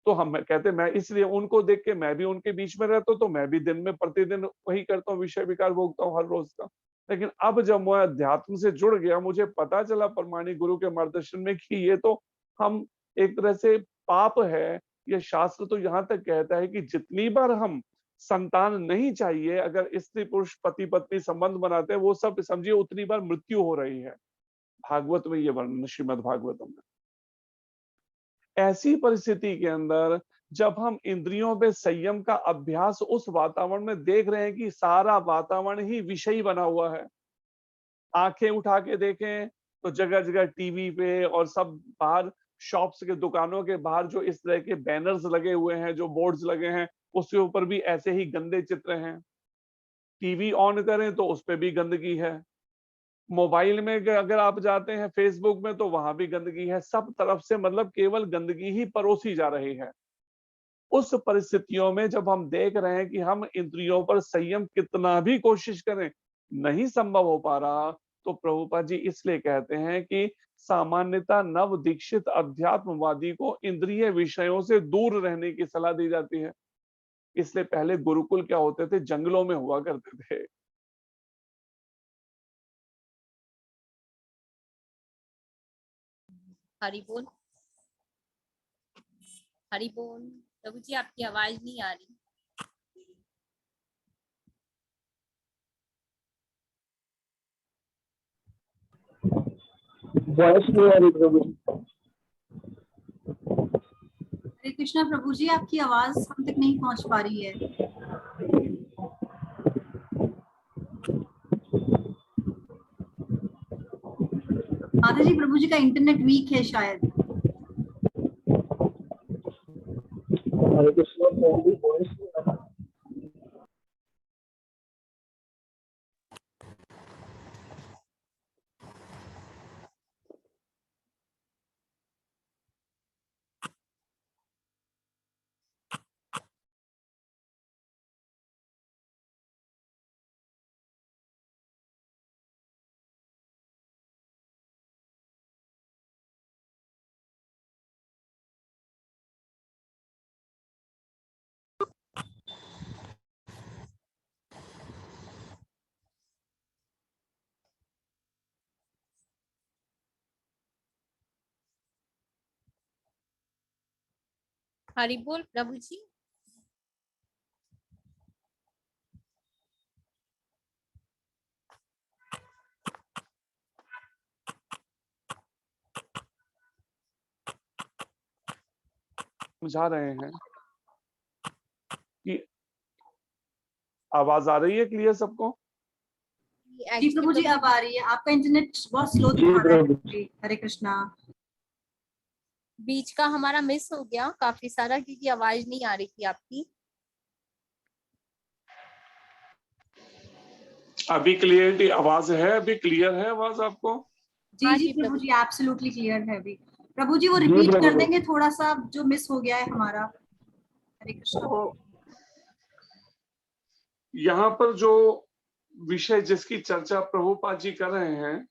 A: तो हम कहते मैं इसलिए उनको देख के मैं भी उनके बीच में रहता हूँ, तो मैं भी दिन में प्रतिदिन वही करता हूँ, विषय विकार भोगता हूँ हर रोज का। लेकिन अब जब मैं अध्यात्म से जुड़ गया, मुझे पता चला प्रमाणिक गुरु के मार्गदर्शन में कि ये तो हम एक तरह से पाप है। ये शास्त्र तो यहाँ तक कहता है कि जितनी बार हम संतान नहीं चाहिए, अगर स्त्री पुरुष पति पत्नी संबंध बनाते हैं, वो सब समझिए उतनी बार मृत्यु हो रही है। भागवत में ये वर्णन, श्रीमद् भागवतम में। ऐसी परिस्थिति के अंदर जब हम इंद्रियों पे संयम का अभ्यास उस वातावरण में देख रहे हैं कि सारा वातावरण ही विषयी बना हुआ है, आंखें उठा के देखें तो जगह जगह टीवी पे और सब बाहर शॉप्स के दुकानों के बाहर जो इस तरह के बैनर्स लगे हुए हैं, जो बोर्ड्स लगे हैं, उसके ऊपर भी ऐसे ही गंदे चित्र हैं। टीवी ऑन करें तो उस पे भी गंदगी है। मोबाइल में अगर आप जाते हैं फेसबुक में तो वहां भी गंदगी है। सब तरफ से मतलब केवल गंदगी ही परोसी जा रही है। उस परिस्थितियों में जब हम देख रहे हैं कि हम इंद्रियों पर संयम कितना भी कोशिश करें नहीं संभव हो पा रहा, तो प्रभुपाद जी इसलिए कहते हैं कि सामान्यतः नव दीक्षित अध्यात्मवादी को इंद्रिय विषयों से दूर रहने की सलाह दी जाती है। इसलिए पहले गुरुकुल क्या होते थे, जंगलों में हुआ करते थे।
H: हरि बोल, हरि बोल। प्रभु जी आपकी आवाज नहीं आ रही।
I: वॉइस नहीं आ रही प्रभु जी।
G: हरे कृष्णा प्रभु जी, आपकी आवाज हम तक नहीं पहुंच पा रही है। माता जी प्रभु जी का इंटरनेट वीक है शायद।
H: हरि बोल प्रभु जी।
A: समझा रहे हैं कि आवाज आ रही है क्लियर सबको?
G: जी प्रभु जी अब आ रही है। आपका इंटरनेट बहुत स्लो दिखा रहा है जी। हरे कृष्णा।
H: बीच का हमारा मिस हो गया काफी सारा क्योंकि आवाज नहीं आ रही थी आपकी।
A: अभी क्लियरिटी आवाज है, अभी क्लियर है आवाज आपको?
G: जी जी प्रभु जी एब्सोल्युटली क्लियर है अभी। प्रभु जी वो रिपीट कर देंगे थोड़ा सा जो मिस हो गया है हमारा। हरे कृष्णा।
A: यहाँ पर जो विषय जिसकी चर्चा प्रभुपाद जी कर रहे हैं,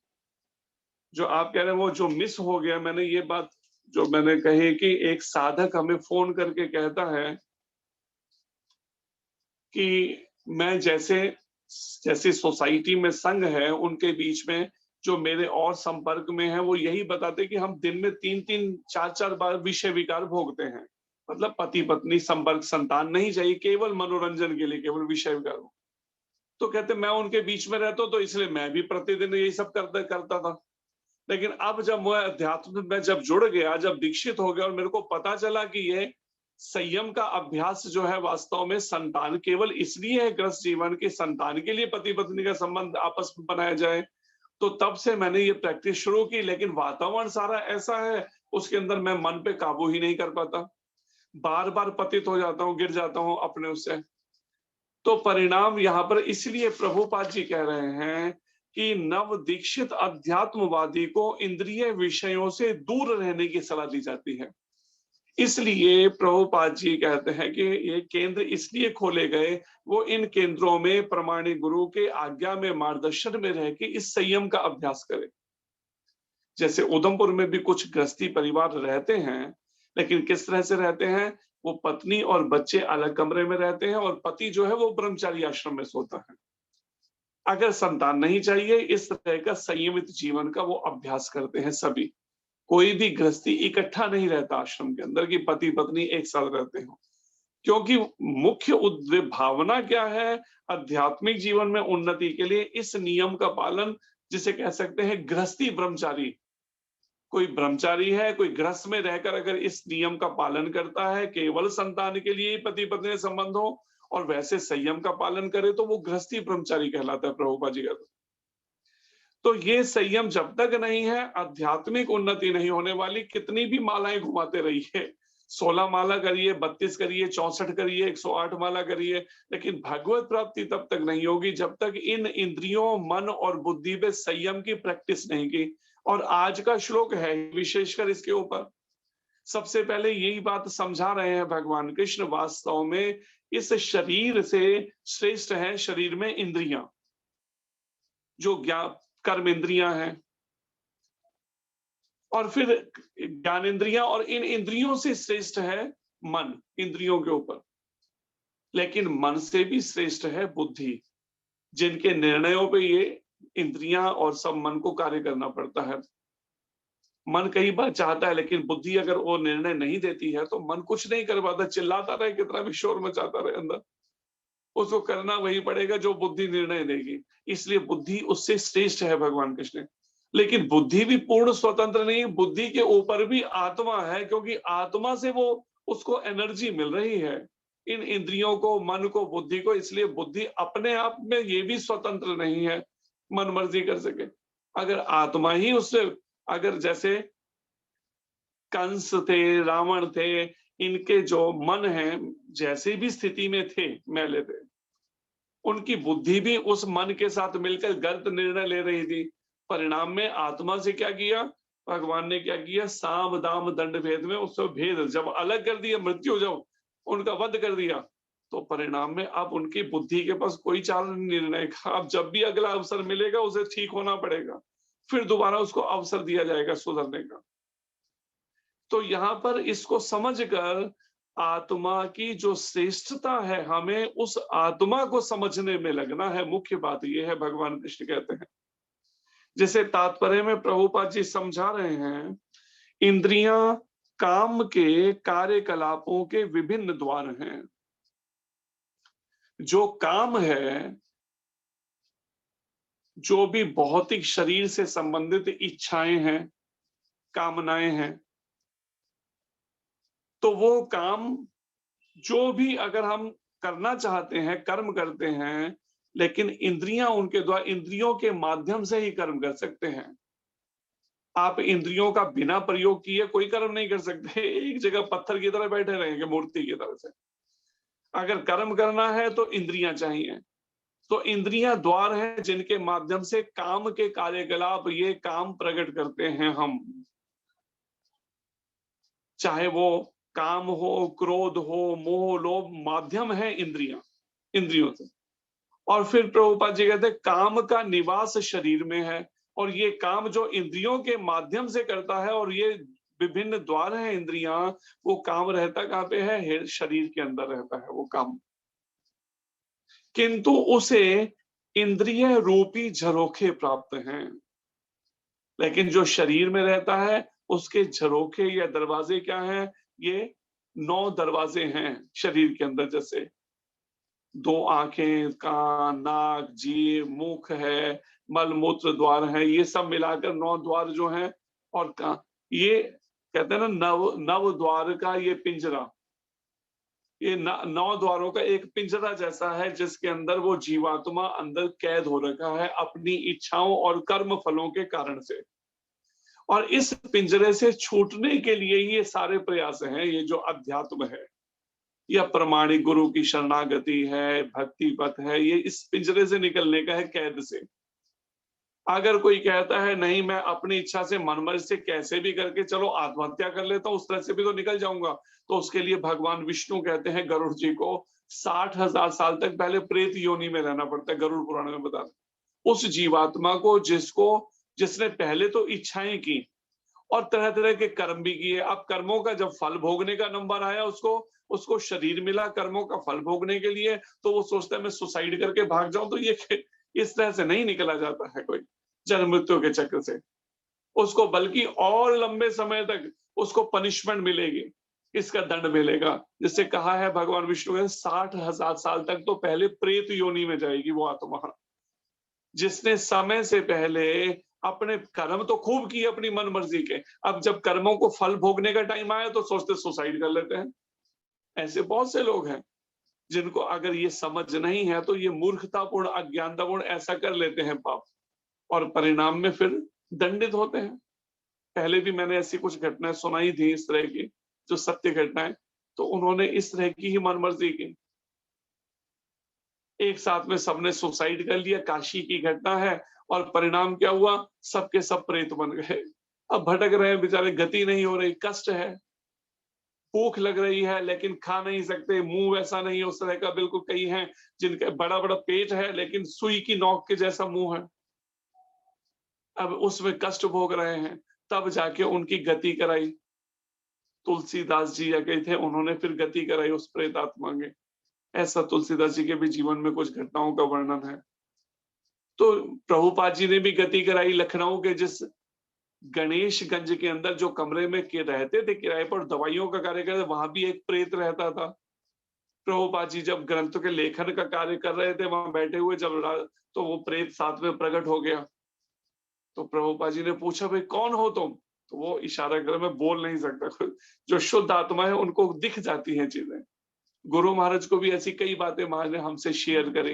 A: जो आप कह रहे हैं वो जो मिस हो गया, मैंने ये बात जो मैंने कही कि एक साधक हमें फोन करके कहता है कि मैं जैसे सोसाइटी में संघ है उनके बीच में जो मेरे और संपर्क में है वो यही बताते कि हम दिन में 3-3, 4-4 बार विषय विकार भोगते हैं। मतलब पति पत्नी संपर्क, संतान नहीं चाहिए, केवल मनोरंजन के लिए केवल विषय विकार। तो कहते मैं उनके बीच में रहता हूँ तो इसलिए मैं भी प्रतिदिन यही सब करता था। लेकिन अब जब मैं अध्यात्म में जब जुड़ गया, जब दीक्षित हो गया और मेरे को पता चला कि ये संयम का अभ्यास जो है वास्तव में संतान केवल इसलिए है ग्रस्त जीवन के संतान के लिए पति पत्नी का संबंध आपस में बनाया जाए, तो तब से मैंने ये प्रैक्टिस शुरू की। लेकिन वातावरण सारा ऐसा है उसके अंदर मैं मन पे काबू ही नहीं कर पाता, बार बार पतित हो जाता हूँ, गिर जाता हूँ अपने उससे। तो परिणाम यहाँ पर इसलिए प्रभुपाद जी कह रहे हैं कि नव दीक्षित अध्यात्मवादी को इंद्रिय विषयों से दूर रहने की सलाह दी जाती है। इसलिए प्रभुपाद जी कहते हैं कि ये केंद्र इसलिए खोले गए, वो इन केंद्रों में प्रमाणिक गुरु के आज्ञा में मार्गदर्शन में रह के इस संयम का अभ्यास करें। जैसे उधमपुर में भी कुछ गृहस्थी परिवार रहते हैं, लेकिन किस तरह से रहते हैं, वो पत्नी और बच्चे अलग कमरे में रहते हैं और पति जो है वो ब्रह्मचारी आश्रम में सोता है। अगर संतान नहीं चाहिए, इस तरह का संयमित जीवन का वो अभ्यास करते हैं सभी। कोई भी गृहस्थी इकट्ठा नहीं रहता आश्रम के अंदर कि पति पत्नी एक साथ रहते हो, क्योंकि मुख्य भावना क्या है आध्यात्मिक जीवन में उन्नति के लिए, इस नियम का पालन, जिसे कह सकते हैं गृहस्थी ब्रह्मचारी। कोई ब्रह्मचारी है, कोई गृहस्थ में रहकर अगर इस नियम का पालन करता है, केवल संतान के लिए पति पत्नी संबंध हो और वैसे संयम का पालन करे, तो वो गृहस्थी ब्रह्मचारी कहलाता है प्रभुपाद जी का। तो ये संयम जब तक नहीं है, आध्यात्मिक उन्नति नहीं होने वाली। कितनी भी मालाएं घुमाते रहिए, 16 माला करिए, 32 करिए, 64 करिए, 108 माला करिए, लेकिन भगवत प्राप्ति तब तक नहीं होगी जब तक इन इंद्रियों, मन और बुद्धि पे संयम की प्रैक्टिस नहीं की। और आज का श्लोक है विशेषकर इसके ऊपर। सबसे पहले यही बात समझा रहे हैं भगवान कृष्ण, वास्तव में इस शरीर से श्रेष्ठ है शरीर में इंद्रियां, जो कर्म इंद्रियां हैं, और फिर ज्ञानेंद्रियां, और इन इंद्रियों से श्रेष्ठ है मन इंद्रियों के ऊपर। लेकिन मन से भी श्रेष्ठ है बुद्धि, जिनके निर्णयों पे ये इंद्रियां और सब मन को कार्य करना पड़ता है। मन कई बार चाहता है, लेकिन बुद्धि अगर वो निर्णय नहीं देती है तो मन कुछ नहीं कर पाता, चिल्लाता रहे, कितना भी शोर मचाता रहे अंदर, उसको करना वही पड़ेगा जो बुद्धि निर्णय देगी। इसलिए बुद्धि उससे श्रेष्ठ है भगवान कृष्ण। लेकिन बुद्धि भी पूर्ण स्वतंत्र नहीं, बुद्धि के ऊपर भी आत्मा है, क्योंकि आत्मा से वो उसको एनर्जी मिल रही है, इन इंद्रियों को, मन को, बुद्धि को। इसलिए बुद्धि अपने आप में ये भी स्वतंत्र नहीं है मन मर्जी कर सके। अगर आत्मा ही उससे अगर जैसे कंस थे, रावण थे, इनके जो मन है जैसे भी स्थिति में थे, मैले थे, उनकी बुद्धि भी उस मन के साथ मिलकर गलत निर्णय ले रही थी। परिणाम में आत्मा से क्या किया, भगवान ने क्या किया, साम दाम दंड भेद में उससे भेद जब अलग कर दिया, मृत्यु जब उनका वध कर दिया, तो परिणाम में अब उनकी बुद्धि के पास कोई चाल नहीं निर्णय का। अब जब भी अगला अवसर मिलेगा उसे ठीक होना पड़ेगा, फिर दोबारा उसको अवसर दिया जाएगा सुधरने का। तो यहाँ पर इसको समझकर आत्मा की जो श्रेष्ठता है, हमें उस आत्मा को समझने में लगना है। मुख्य बात यह है, भगवान कृष्ण कहते हैं, जैसे तात्पर्य में प्रभुपाद जी समझा रहे हैं, इंद्रियां काम के कार्यकलापों के विभिन्न द्वार हैं। जो काम है, जो भी भौतिक शरीर से संबंधित इच्छाएं हैं, कामनाएं हैं, तो वो काम जो भी अगर हम करना चाहते हैं, कर्म करते हैं, लेकिन इंद्रियां उनके द्वारा, इंद्रियों के माध्यम से ही कर्म कर सकते हैं। आप इंद्रियों का बिना प्रयोग किए कोई कर्म नहीं कर सकते, एक जगह पत्थर की तरह बैठे रहेंगे, मूर्ति की तरह से। अगर कर्म करना है तो इंद्रियां चाहिए। तो इंद्रियां द्वार हैं जिनके माध्यम से काम के कार्यकलाप, ये काम प्रकट करते हैं हम। चाहे वो काम हो, क्रोध हो, मोह, लोभ, माध्यम है इंद्रियां, इंद्रियों से। और फिर प्रभुपाद जी कहते हैं काम का निवास शरीर में है, और ये काम जो इंद्रियों के माध्यम से करता है, और ये विभिन्न द्वार हैं इंद्रियां, वो काम रहता कहाँ पे है, शरीर के अंदर रहता है वो काम। किंतु उसे इंद्रिय रूपी झरोखे प्राप्त हैं, लेकिन जो शरीर में रहता है उसके झरोखे या दरवाजे क्या हैं, ये 9 दरवाजे हैं शरीर के अंदर। जैसे 2 आंखें, कान, नाक, जीभ, मुख है, मल मूत्र द्वार है, ये सब मिलाकर 9 द्वार जो हैं। और ये कहते हैं ना, नव द्वार का ये पिंजरा, ये 9 द्वारों का एक पिंजरा जैसा है, जिसके अंदर वो जीवात्मा अंदर कैद हो रखा है अपनी इच्छाओं और कर्म फलों के कारण से। और इस पिंजरे से छूटने के लिए ही ये सारे प्रयास हैं। ये जो अध्यात्म है, या प्रमाणिक गुरु की शरणागति है, भक्ति पथ है, ये इस पिंजरे से निकलने का है, कैद से। अगर कोई कहता है नहीं, मैं अपनी इच्छा से, मनमर्जी से कैसे भी करके चलो आत्महत्या कर लेता हूं, उस तरह से भी तो निकल जाऊंगा, तो उसके लिए भगवान विष्णु कहते हैं गरुड़ जी को 60,000 साल तक पहले प्रेत योनि में रहना पड़ता है। गरुड़ पुराण में बता, उस जीवात्मा को जिसने पहले तो इच्छाएं की और तरह तरह के कर्म भी किए। अब कर्मों का जब फल भोगने का नंबर आया, उसको शरीर मिला कर्मों का फल भोगने के लिए, तो वो सोचता है मैं सुसाइड करके भाग जाऊं। तो ये इस तरह से नहीं निकला जाता है कोई जन्म मृत्यु के चक्र से। उसको बल्कि और लंबे समय तक उसको पनिशमेंट मिलेगी, इसका दंड मिलेगा। जिससे कहा है भगवान विष्णु ने 60,000 साल तक तो पहले प्रेत योनि में जाएगी वो आत्मा, जिसने समय से पहले अपने कर्म तो खूब किए अपनी मन मर्जी के, अब जब कर्मों को फल भोगने का टाइम आया तो सोचते सुसाइड कर लेते हैं। ऐसे बहुत से लोग हैं जिनको अगर ये समझ नहीं है तो ये मूर्खतापूर्ण, अज्ञानतापूर्ण ऐसा कर लेते हैं पाप, और परिणाम में फिर दंडित होते हैं। पहले भी मैंने ऐसी कुछ घटनाएं सुनाई थी इस तरह की, जो सत्य घटनाएं, तो उन्होंने इस तरह की ही मनमर्जी की। एक साथ में सबने सुसाइड कर लिया, काशी की घटना है, और परिणाम क्या हुआ, सबके सब प्रेत बन गए। अब भटक रहे हैं बेचारे, गति नहीं हो रही, कष्ट है, भूख लग रही है लेकिन खा नहीं सकते, मुंह वैसा नहीं है उस तरह का, बिल्कुल कई हैं जिनका बड़ा बड़ा पेट है लेकिन सुई की नोक के जैसा मुंह है, अब उसमें कष्ट भोग रहे हैं। तब जाके उनकी गति कराई, तुलसीदास जी या गए थे, उन्होंने फिर गति कराई उस प्रेत आत्मा के। ऐसा तुलसीदास जी के भी जीवन में कुछ घटनाओं का वर्णन है। तो प्रभुपाद जी ने भी गति कराई। लखनऊ के जिस गणेशगंज के अंदर जो कमरे में रहते थे किराए पर, दवाइयों का कार्य करते, वहां भी एक प्रेत रहता था। प्रभुपाद जी जब ग्रंथों के लेखन का कार्य कर रहे थे वहां बैठे हुए, जब तो वो प्रेत साथ में प्रकट हो गया। तो प्रभुपाद जी ने पूछा, भाई कौन हो तुम? तो वो इशारा कर, मैं बोल नहीं सकता। जो शुद्ध आत्मा है उनको दिख जाती हैं चीजें। गुरु महाराज को भी ऐसी कई बातें महाराज ने हमसे शेयर करी,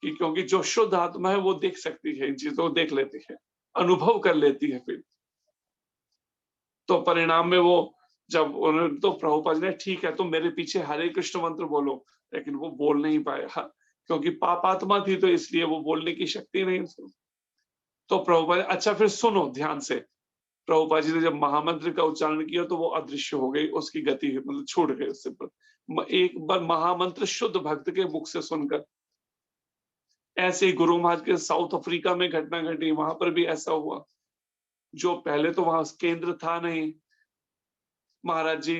A: कि क्योंकि जो शुद्ध आत्मा है वो देख सकती है इन चीजों को, देख लेती है, अनुभव कर लेती है। फिर तो परिणाम में वो जब उन्होंने तो प्रभुपाद ने ठीक है तुम मेरे पीछे हरे कृष्ण मंत्र बोलो, लेकिन वो बोल नहीं पाया क्योंकि पापात्मा थी, तो इसलिए वो बोलने की शक्ति नहीं उसको। तो प्रभुपाद अच्छा फिर सुनो ध्यान से, प्रभुपाद जी ने जब महामंत्र का उच्चारण किया तो वो अदृश्य हो गई, उसकी गति मतलब छूट गई उससे। एक बार महामंत्र शुद्ध भक्त के मुख से सुनकर, ऐसे ही गुरु महाराज के साउथ अफ्रीका में घटना घटी, वहां पर भी ऐसा हुआ। जो पहले तो वहां केंद्र था नहीं, महाराज जी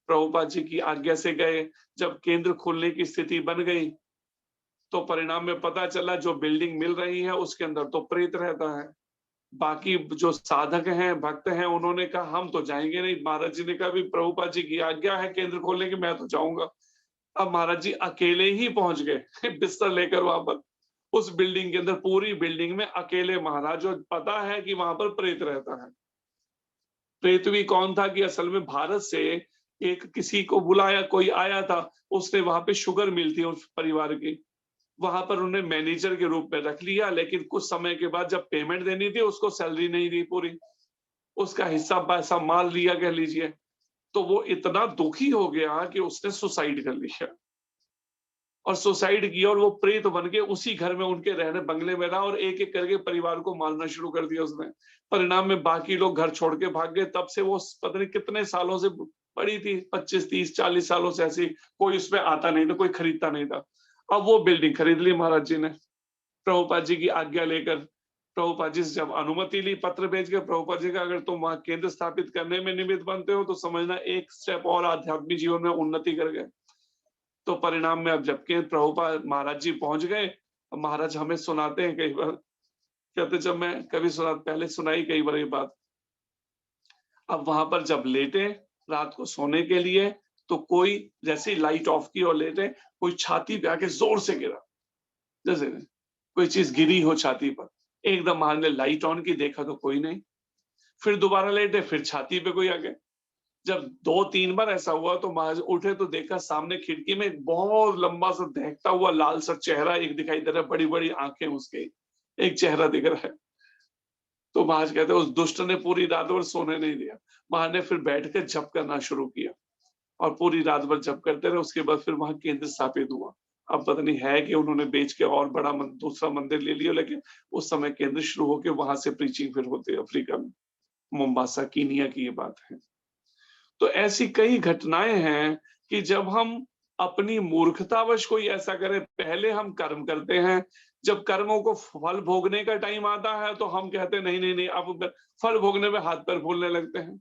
A: प्रभुपाद जी की आज्ञा से गए, जब केंद्र खोलने की स्थिति बन गई तो परिणाम में पता चला जो बिल्डिंग मिल रही है उसके अंदर तो प्रेत रहता है। बाकी जो साधक हैं भक्त हैं उन्होंने कहा हम तो जाएंगे नहीं। महाराज जी ने कहा भी प्रभुपाद जी की आज्ञा है केंद्र खोलने की, मैं तो जाऊंगा। अब महाराज जी अकेले ही पहुंच गए बिस्तर लेकर वहां पर उस बिल्डिंग के अंदर, पूरी बिल्डिंग में अकेले महाराज, और पता है कि वहां पर प्रेत रहता है। प्रेत भी कौन था कि असल में भारत से एक किसी को बुलाया, कोई आया था, उसने वहां पे शुगर मिल थी उस परिवार की, वहां पर उन्हें मैनेजर के रूप में रख लिया। लेकिन कुछ समय के बाद जब पेमेंट देनी थी उसको सैलरी नहीं दी पूरी, उसका हिस्सा पैसा माल लिया कह लीजिए। तो वो इतना दुखी हो गया कि उसने सुसाइड कर लिया, और सुसाइड किया, और वो प्रेत बन के उसी घर में उनके रहने बंगले में रहा, और एक एक करके परिवार को मारना शुरू कर दिया उसने। परिणाम में बाकी लोग घर छोड़ के भाग गए। तब से वो पता नहीं कितने सालों से पड़ी थी, 25 30 40 सालों से ऐसी, कोई उसमें आता नहीं था, कोई खरीदता नहीं था। अब वो बिल्डिंग खरीद ली महाराज जी ने प्रभुपाद जी की आज्ञा लेकर। प्रभुपाद जी से जब अनुमति ली, पत्र भेज के प्रभुपाद जी का, अगर तुम वहां केंद्र स्थापित करने में निमित्त बनते हो तो समझना एक स्टेप और आध्यात्मिक जीवन में उन्नति कर गए। तो परिणाम में अब जबकि प्रभुपाद महाराज जी पहुंच गए, महाराज हमें सुनाते हैं कई बार, कहते जब मैं कभी सुना, पहले सुनाई कई बार ये बात। अब वहां पर जब लेटे रात को सोने के लिए, तो कोई जैसे ही लाइट ऑफ की और लेटे, कोई छाती पे आके जोर से गिरा, जैसे कोई चीज गिरी हो छाती पर। एकदम महाराज ने लाइट ऑन की, देखा तो कोई नहीं। फिर दोबारा लेटे, फिर छाती पे कोई आ गया। जब 2-3 बार ऐसा हुआ तो महाराज उठे तो देखा सामने खिड़की में एक बहुत लंबा सा दहकता हुआ लाल सा चेहरा एक दिखाई दे रहा है, बड़ी बड़ी आंखें उसके, एक चेहरा दिख रहा है। तो महाराज कहते उस दुष्ट ने पूरी रात भर सोने नहीं दिया। महाराज ने फिर बैठ कर जप करना शुरू किया, और पूरी रात भर जप करते रहे। उसके बाद फिर वहां केंद्र स्थापित हुआ। अब पता नहीं है कि उन्होंने बेच के और बड़ा दूसरा मंदिर ले लिया, लेकिन उस समय केंद्र शुरू होकर वहां से प्रीचिंग फिर होती है अफ्रीका में, मोम्बासा कीनिया की ये बात है। तो ऐसी कई घटनाएं हैं कि जब हम अपनी मूर्खतावश कोई ऐसा करे, पहले हम कर्म करते हैं, जब कर्मों को फल भोगने का टाइम आता है तो हम कहते हैं नहीं नहीं नहीं, अब फल भोगने में हाथ पैर फूलने लगते हैं।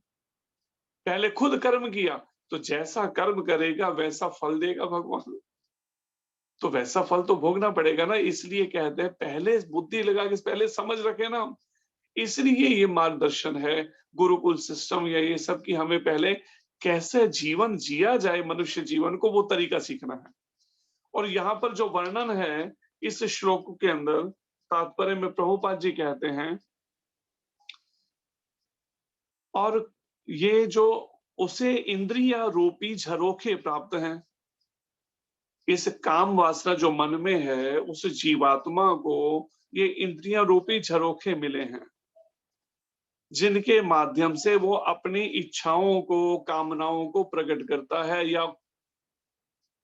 A: पहले खुद कर्म किया तो जैसा कर्म करेगा वैसा फल देगा भगवान, तो वैसा फल तो भोगना पड़ेगा ना। इसलिए कहते हैं पहले बुद्धि लगा के पहले समझ रखे ना। इसलिए ये मार्गदर्शन है गुरुकुल सिस्टम या ये सब, कि हमें पहले कैसे जीवन जिया जाए, मनुष्य जीवन को, वो तरीका सीखना है। और यहाँ पर जो वर्णन है इस श्लोक के अंदर, तात्पर्य में प्रभुपाद जी कहते हैं, और ये जो उसे इंद्रिया रूपी झरोखे प्राप्त हैं, इस काम वासना जो मन में है उस जीवात्मा को ये इंद्रिया रूपी झरोखे मिले हैं, जिनके माध्यम से वो अपनी इच्छाओं को, कामनाओं को प्रकट करता है या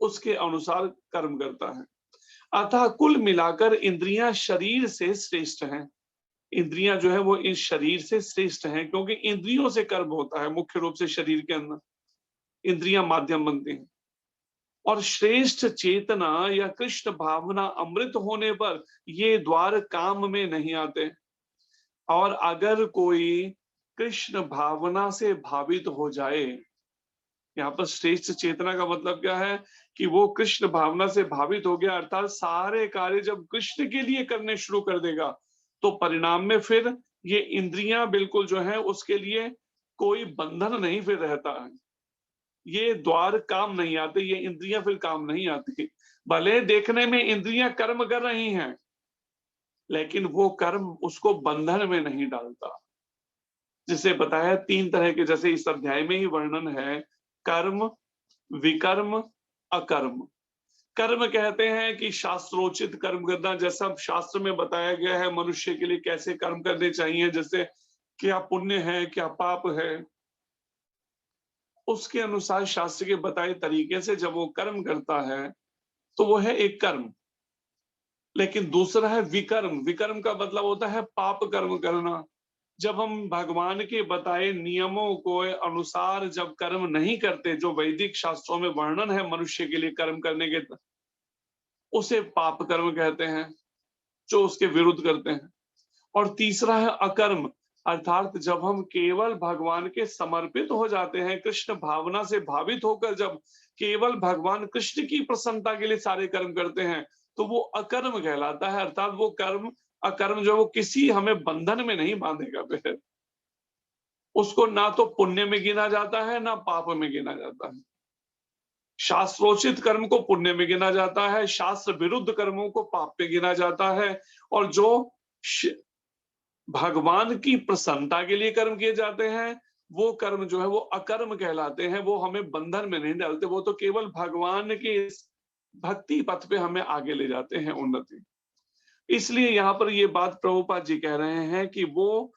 A: उसके अनुसार कर्म करता है। अतः कुल मिलाकर इंद्रियां शरीर से श्रेष्ठ हैं। इंद्रियां जो है वो इस शरीर से श्रेष्ठ हैं, क्योंकि इंद्रियों से कर्म होता है मुख्य रूप से शरीर के अंदर, इंद्रियां माध्यम बनती हैं। और श्रेष्ठ चेतना या कृष्ण भावना अमृत होने पर ये द्वार काम में नहीं आते। और अगर कोई कृष्ण भावना से भावित हो जाए, यहाँ पर श्रेष्ठ चेतना का मतलब क्या है कि वो कृष्ण भावना से भावित हो गया, अर्थात सारे कार्य जब कृष्ण के लिए करने शुरू कर देगा, तो परिणाम में फिर ये इंद्रियां बिल्कुल जो है उसके लिए कोई बंधन नहीं फिर रहता है। ये द्वार काम नहीं आते, ये इंद्रियां फिर काम नहीं आती। भले देखने में इंद्रियां कर्म कर रही हैं, लेकिन वो कर्म उसको बंधन में नहीं डालता। जिसे बताया 3 तरह के, जैसे इस अध्याय में ही वर्णन है, कर्म, विकर्म, अकर्म। कर्म कहते हैं कि शास्त्रोचित कर्म करना, जैसा शास्त्र में बताया गया है मनुष्य के लिए कैसे कर्म करने चाहिए, जैसे क्या पुण्य है क्या पाप है, उसके अनुसार शास्त्र के बताए तरीके से जब वो कर्म करता है तो वो है एक कर्म। लेकिन दूसरा है विकर्म। विकर्म का मतलब होता है पाप कर्म करना। जब हम भगवान के बताए नियमों को अनुसार जब कर्म नहीं करते, जो वैदिक शास्त्रों में वर्णन है मनुष्य के लिए कर्म करने के, उसे पाप कर्म कहते हैं, जो उसके विरुद्ध करते हैं। और तीसरा है अकर्म, अर्थात जब हम केवल भगवान के समर्पित हो जाते हैं, कृष्ण भावना से भावित होकर जब केवल भगवान कृष्ण की प्रसन्नता के लिए सारे कर्म करते हैं, तो वो अकर्म कहलाता है। अर्थात वो कर्म, अकर्म जो वो किसी हमें बंधन में नहीं बांधेगा फिर। उसको ना तो पुण्य में गिना जाता है ना पाप में गिना जाता है। शास्त्रोचित कर्म को पुण्य में गिना जाता है, शास्त्र विरुद्ध कर्मों को पाप में गिना जाता है। और जो भगवान की प्रसन्नता के लिए कर्म किए जाते हैं, वो कर्म जो है वो अकर्म कहलाते हैं। वो हमें बंधन में नहीं डालते, वो तो केवल भगवान के भक्ति पथ पे हमें आगे ले जाते हैं, उन्नति। इसलिए यहाँ पर ये बात प्रभुपाद जी कह रहे हैं कि वो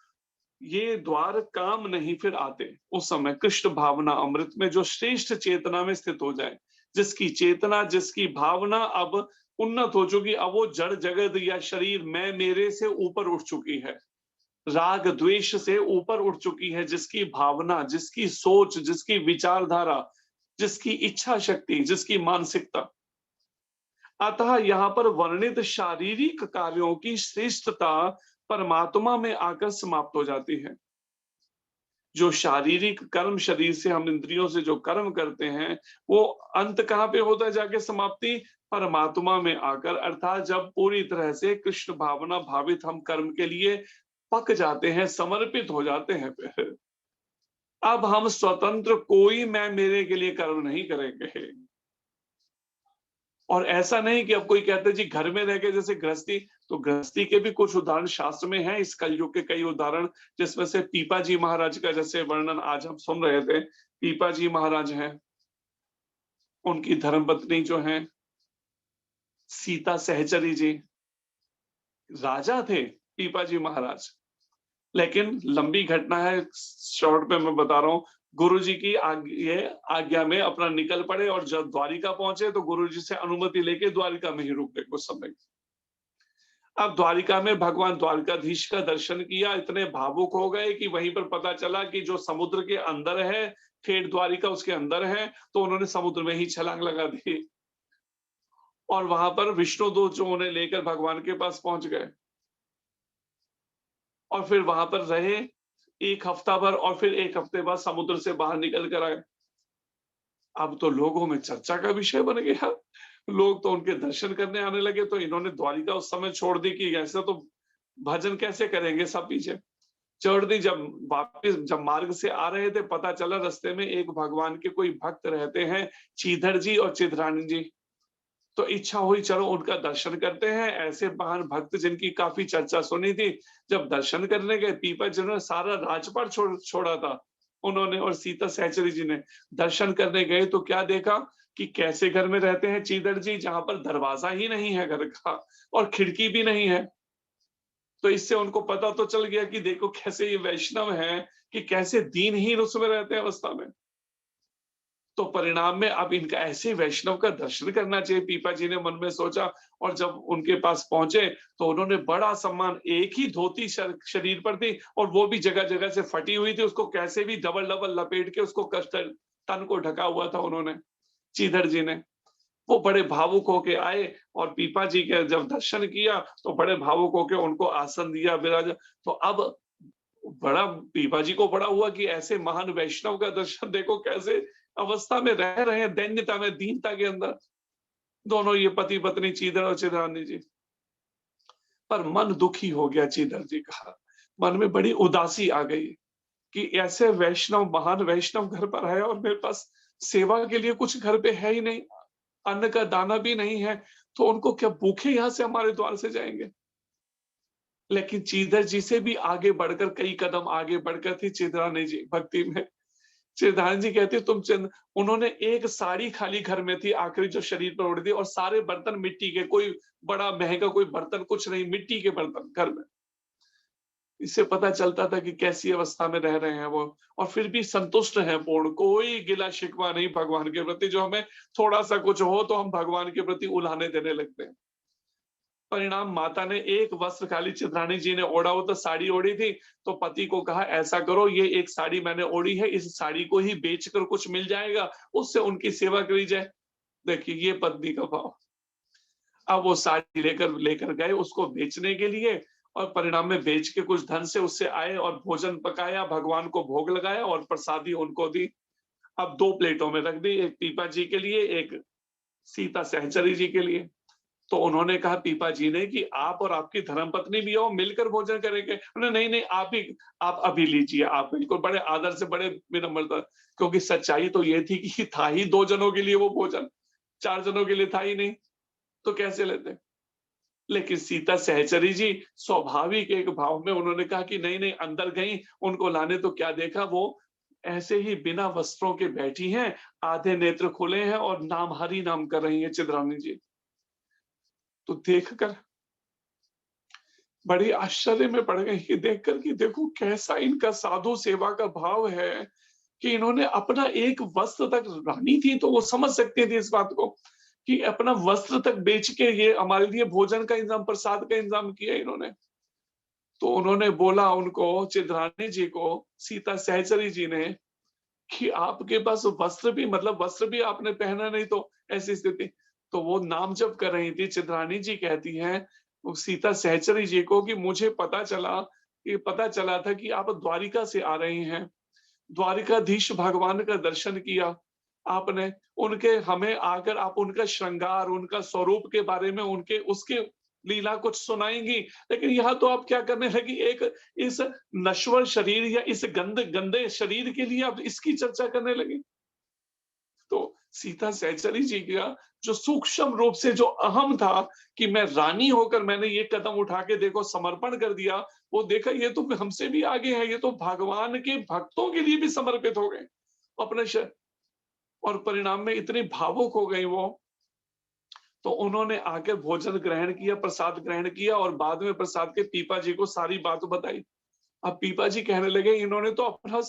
A: ये द्वार काम नहीं फिर आते उस समय कृष्ण भावना अमृत में जो श्रेष्ठ चेतना में स्थित हो जाए, जिसकी चेतना, जिसकी भावना अब उन्नत हो चुकी, अब वो जड़ जगत या शरीर मैं मेरे से ऊपर उठ चुकी है, राग द्वेष से ऊपर उठ चुकी है, जिसकी भावना, जिसकी सोच, जिसकी विचारधारा, जिसकी इच्छा शक्ति, जिसकी मानसिकता। अतः यहाँ पर वर्णित शारीरिक कार्यों की श्रेष्ठता परमात्मा में आकर समाप्त हो जाती है। जो शारीरिक कर्म, शरीर से हम इंद्रियों से जो कर्म करते हैं, वो अंत कहाँ पे होता है जाके समाप्ति? परमात्मा में आकर। अर्थात जब पूरी तरह से कृष्ण भावना भावित हम कर्म के लिए पक जाते हैं, समर्पित हो जाते हैं, फिर अब हम स्वतंत्र कोई मैं मेरे के लिए कर्म नहीं करेंगे। और ऐसा नहीं कि अब कोई कहते जी घर में रह के जैसे गृहस्थी, तो गृहस्थी के भी कुछ उदाहरण शास्त्र में हैं, इस कलयुग के कई उदाहरण, जिसमें से पीपा जी महाराज का जैसे वर्णन आज हम सुन रहे थे। पीपा जी महाराज हैं, उनकी धर्मपत्नी जो हैं सीता सहचरी जी, राजा थे पीपा जी महाराज। लेकिन लंबी घटना है, शॉर्ट में मैं बता रहा हूँ। गुरुजी की आज्ञा में अपना निकल पड़े और जब द्वारिका पहुंचे तो गुरुजी से अनुमति लेके द्वारिका में ही रुक गए कुछ समय। अब द्वारिका में भगवान द्वारकाधीश का दर्शन किया, इतने भावुक हो गए कि वहीं पर पता चला कि जो समुद्र के अंदर है, ठेठ द्वारिका उसके अंदर है, तो उन्होंने समुद्र में ही छलांग लगा दी और वहां पर विष्णुदूत जो उन्हें लेकर भगवान के पास पहुंच गए और फिर वहां पर रहे 1 हफ्ता भर और फिर 1 हफ्ते बाद समुद्र से बाहर निकल कर आए। अब तो लोगों में चर्चा का विषय बन गया, लोग तो उनके दर्शन करने आने लगे। तो इन्होंने द्वारिका उस समय छोड़ दी कि ऐसा तो भजन कैसे करेंगे, सब पीछे छोड़ दी। जब वापिस जब मार्ग से आ रहे थे, पता चला रास्ते में एक भगवान के कोई भक्त रहते हैं, चीधर जी और चिधरानी जी। तो इच्छा हुई चलो उनका दर्शन करते हैं। ऐसे महान भक्त जिनकी काफी चर्चा सुनी थी, जब दर्शन करने गए, पीपा जी ने सारा राजपाट छोड़ा था उन्होंने, और सीता सहचरी जी ने दर्शन करने गए तो क्या देखा कि कैसे घर में रहते हैं चीदर जी, जहां पर दरवाजा ही नहीं है घर का और खिड़की भी नहीं है। तो इससे उनको पता तो चल गया कि देखो कैसे ये वैष्णव है, कि कैसे दीनहीन उसमें रहते हैं अवस्था में। तो परिणाम में अब इनका ऐसे वैष्णव का दर्शन करना चाहिए, पीपा जी ने मन में सोचा। और जब उनके पास पहुंचे तो उन्होंने बड़ा सम्मान, एक ही धोती शरीर पर थी और वो भी जगह जगह से फटी हुई थी, उसको कैसे भी डबल डबल लपेट के उसको कष्ट तन को ढका हुआ था उन्होंने, चीधर जी ने। वो बड़े भावुक होके आए और पीपा जी के जब दर्शन किया तो बड़े भावुक होके उनको आसन दिया, विराज। तो अब बड़ा पीपा जी को बड़ा हुआ कि ऐसे महान वैष्णव का दर्शन देखो कैसे अवस्था में रह रहे हैं, दैन्यता में, दीनता के अंदर, दोनों ये पति पत्नी चीधर और चिधरानी जी। पर मन दुखी हो गया चीधर जी का, मन में बड़ी उदासी आ गई कि ऐसे वैष्णव, महान वैष्णव घर पर है और मेरे पास सेवा के लिए कुछ घर पे है ही नहीं, अन्न का दाना भी नहीं है, तो उनको क्या भूखे यहां से हमारे द्वार से जाएंगे। लेकिन चीधर जी से भी आगे बढ़कर, कई कदम आगे बढ़कर थी चिधरानी जी भक्ति में। चिधरानी जी कहती उन्होंने एक साड़ी खाली घर में थी, आखिरी जो शरीर पर उड़ दी, और सारे बर्तन मिट्टी के, कोई बड़ा महंगा कोई बर्तन कुछ नहीं, मिट्टी के बर्तन घर में। इससे पता चलता था कि कैसी अवस्था में रह रहे हैं वो, और फिर भी संतुष्ट हैं पूर्ण, कोई गिला शिकवा नहीं भगवान के प्रति। जो हमें थोड़ा सा कुछ हो तो हम भगवान के प्रति उल्हाने देने लगते हैं। परिणाम, माता ने एक वस्त्र खाली चित्रानी जी ने ओढ़ा, वो तो साड़ी ओढ़ी थी, तो पति को कहा ऐसा करो, ये एक साड़ी मैंने ओढ़ी है, इस साड़ी को ही बेचकर कुछ मिल जाएगा, उससे उनकी सेवा करी जाए। देखिए ये पत्नी का भाव। अब वो साड़ी लेकर गए उसको बेचने के लिए, और परिणाम में बेच के कुछ धन से उससे आए और भोजन पकाया, भगवान को भोग लगाया और प्रसादी उनको दी। अब 2 प्लेटों में रख दी, एक पीपा जी के लिए, एक सीता सहचरी जी के लिए। तो उन्होंने कहा पीपा जी ने कि आप और आपकी धर्मपत्नी भी आओ, मिलकर भोजन करेंगे। उन्होंने नहीं आप अभी लीजिए, आप बिल्कुल बड़े आदर से, बड़े विनम्रता, क्योंकि सच्चाई तो ये थी कि था ही 2 जनों के लिए वो भोजन, 4 जनों के लिए था ही नहीं, तो कैसे लेते। लेकिन सीता सहचरी जी स्वाभाविक एक भाव में उन्होंने कहा कि नहीं नहीं, अंदर गई, उनको लाने तो क्या देखा, वो ऐसे ही बिना वस्त्रों के बैठी हैं, आधे नेत्र खुले हैं और नाम हरि नाम कर रही हैं चिद्रानी जी। तो देखकर बड़ी आश्चर्य में पड़ गई कि देखकर कि देखो कैसा इनका साधु सेवा का भाव है, कि इन्होंने अपना एक वस्त्र तक, रानी थी तो वो समझ सकती थी इस बात को, कि अपना वस्त्र तक बेच के ये हमारे लिए भोजन का इंतजाम, प्रसाद का इंतजाम किया इन्होंने। तो उन्होंने बोला उनको, चिद्रानी जी को, सीता सहचरी जी ने, कि आपके पास वस्त्र भी, मतलब वस्त्र भी आपने पहना नहीं, तो ऐसी स्थिति। तो वो नाम जप कर रही थी, चिद्रानी जी कहती हैं सीता सहचरी जी को कि मुझे पता चला था कि आप द्वारिका से आ रही हैं, द्वारिकाधीश भगवान का दर्शन किया आपने, उनके हमें आकर आप उनका श्रृंगार, उनका स्वरूप के बारे में, उनके उसके लीला कुछ सुनाएंगी, लेकिन यहाँ तो आप क्या करने लगी, एक इस नश्वर शरीर या इस गंदे शरीर के लिए आप इसकी चर्चा करने लगी। तो सीता सहचरी जी का जो सूक्ष्म रूप से जो अहम था कि मैं रानी होकर मैंने ये कदम उठा के देखो समर्पण कर दिया, वो देखा ये तो हमसे भी आगे है, ये तो भगवान के भक्तों के लिए भी समर्पित हो गए अपने और परिणाम में इतने भावुक हो गई वो। तो उन्होंने आकर भोजन ग्रहण किया, प्रसाद ग्रहण किया, और बाद में प्रसाद के पीपा जी को सारी बात बताई। अब पीपा जी कहने लगे इन्होंने तो अपना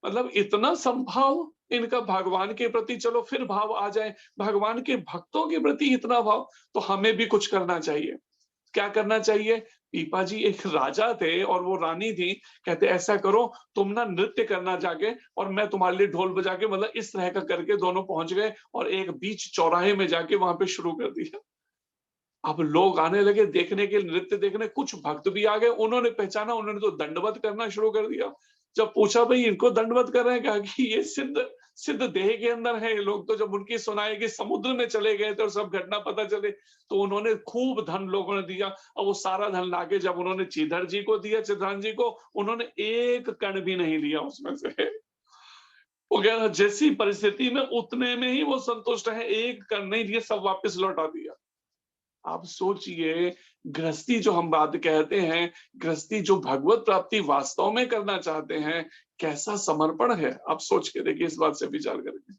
A: मतलब इतना संभाव इनका भगवान के प्रति, चलो फिर भाव आ जाए, भगवान के भक्तों के प्रति इतना भाव, तो हमें भी कुछ करना चाहिए। क्या करना चाहिए? पीपा जी एक राजा थे और वो रानी थी, कहते ऐसा करो तुम ना नृत्य करना जाके, और मैं तुम्हारे लिए ढोल बजा के, मतलब इस तरह का करके दोनों पहुंच गए और एक बीच चौराहे में जाके वहां पे शुरू कर दिया। अब लोग आने लगे देखने के, नृत्य देखने, कुछ भक्त भी आ गए, उन्होंने पहचाना, उन्होंने तो दंडवत करना शुरू कर दिया। जब पूछा भाई इनको दंडवत कर रहे हैं, कहा कि ये सिद्ध देह के अंदर है ये लोग, तो जब उनकी सुनाई कि समुद्र में चले गए थे और सब घटना पता चले, तो उन्होंने खूब धन लोगों ने दिया, और वो सारा धन लाके जब उन्होंने चिधर जी को दिया, चिद्रान जी को, उन्होंने एक कण भी नहीं लिया उसमें से। वो कह रहा जैसी परिस्थिति में उतने में ही वो संतुष्ट है, एक कण नहीं लिया, सब वापस लौटा दिया। आप सोचिए, गृहस्थी जो हम बात कहते हैं, गृहस्थी जो भगवत प्राप्ति वास्तव में करना चाहते हैं, कैसा समर्पण है, आप सोच के देखिए इस बात से विचार करके।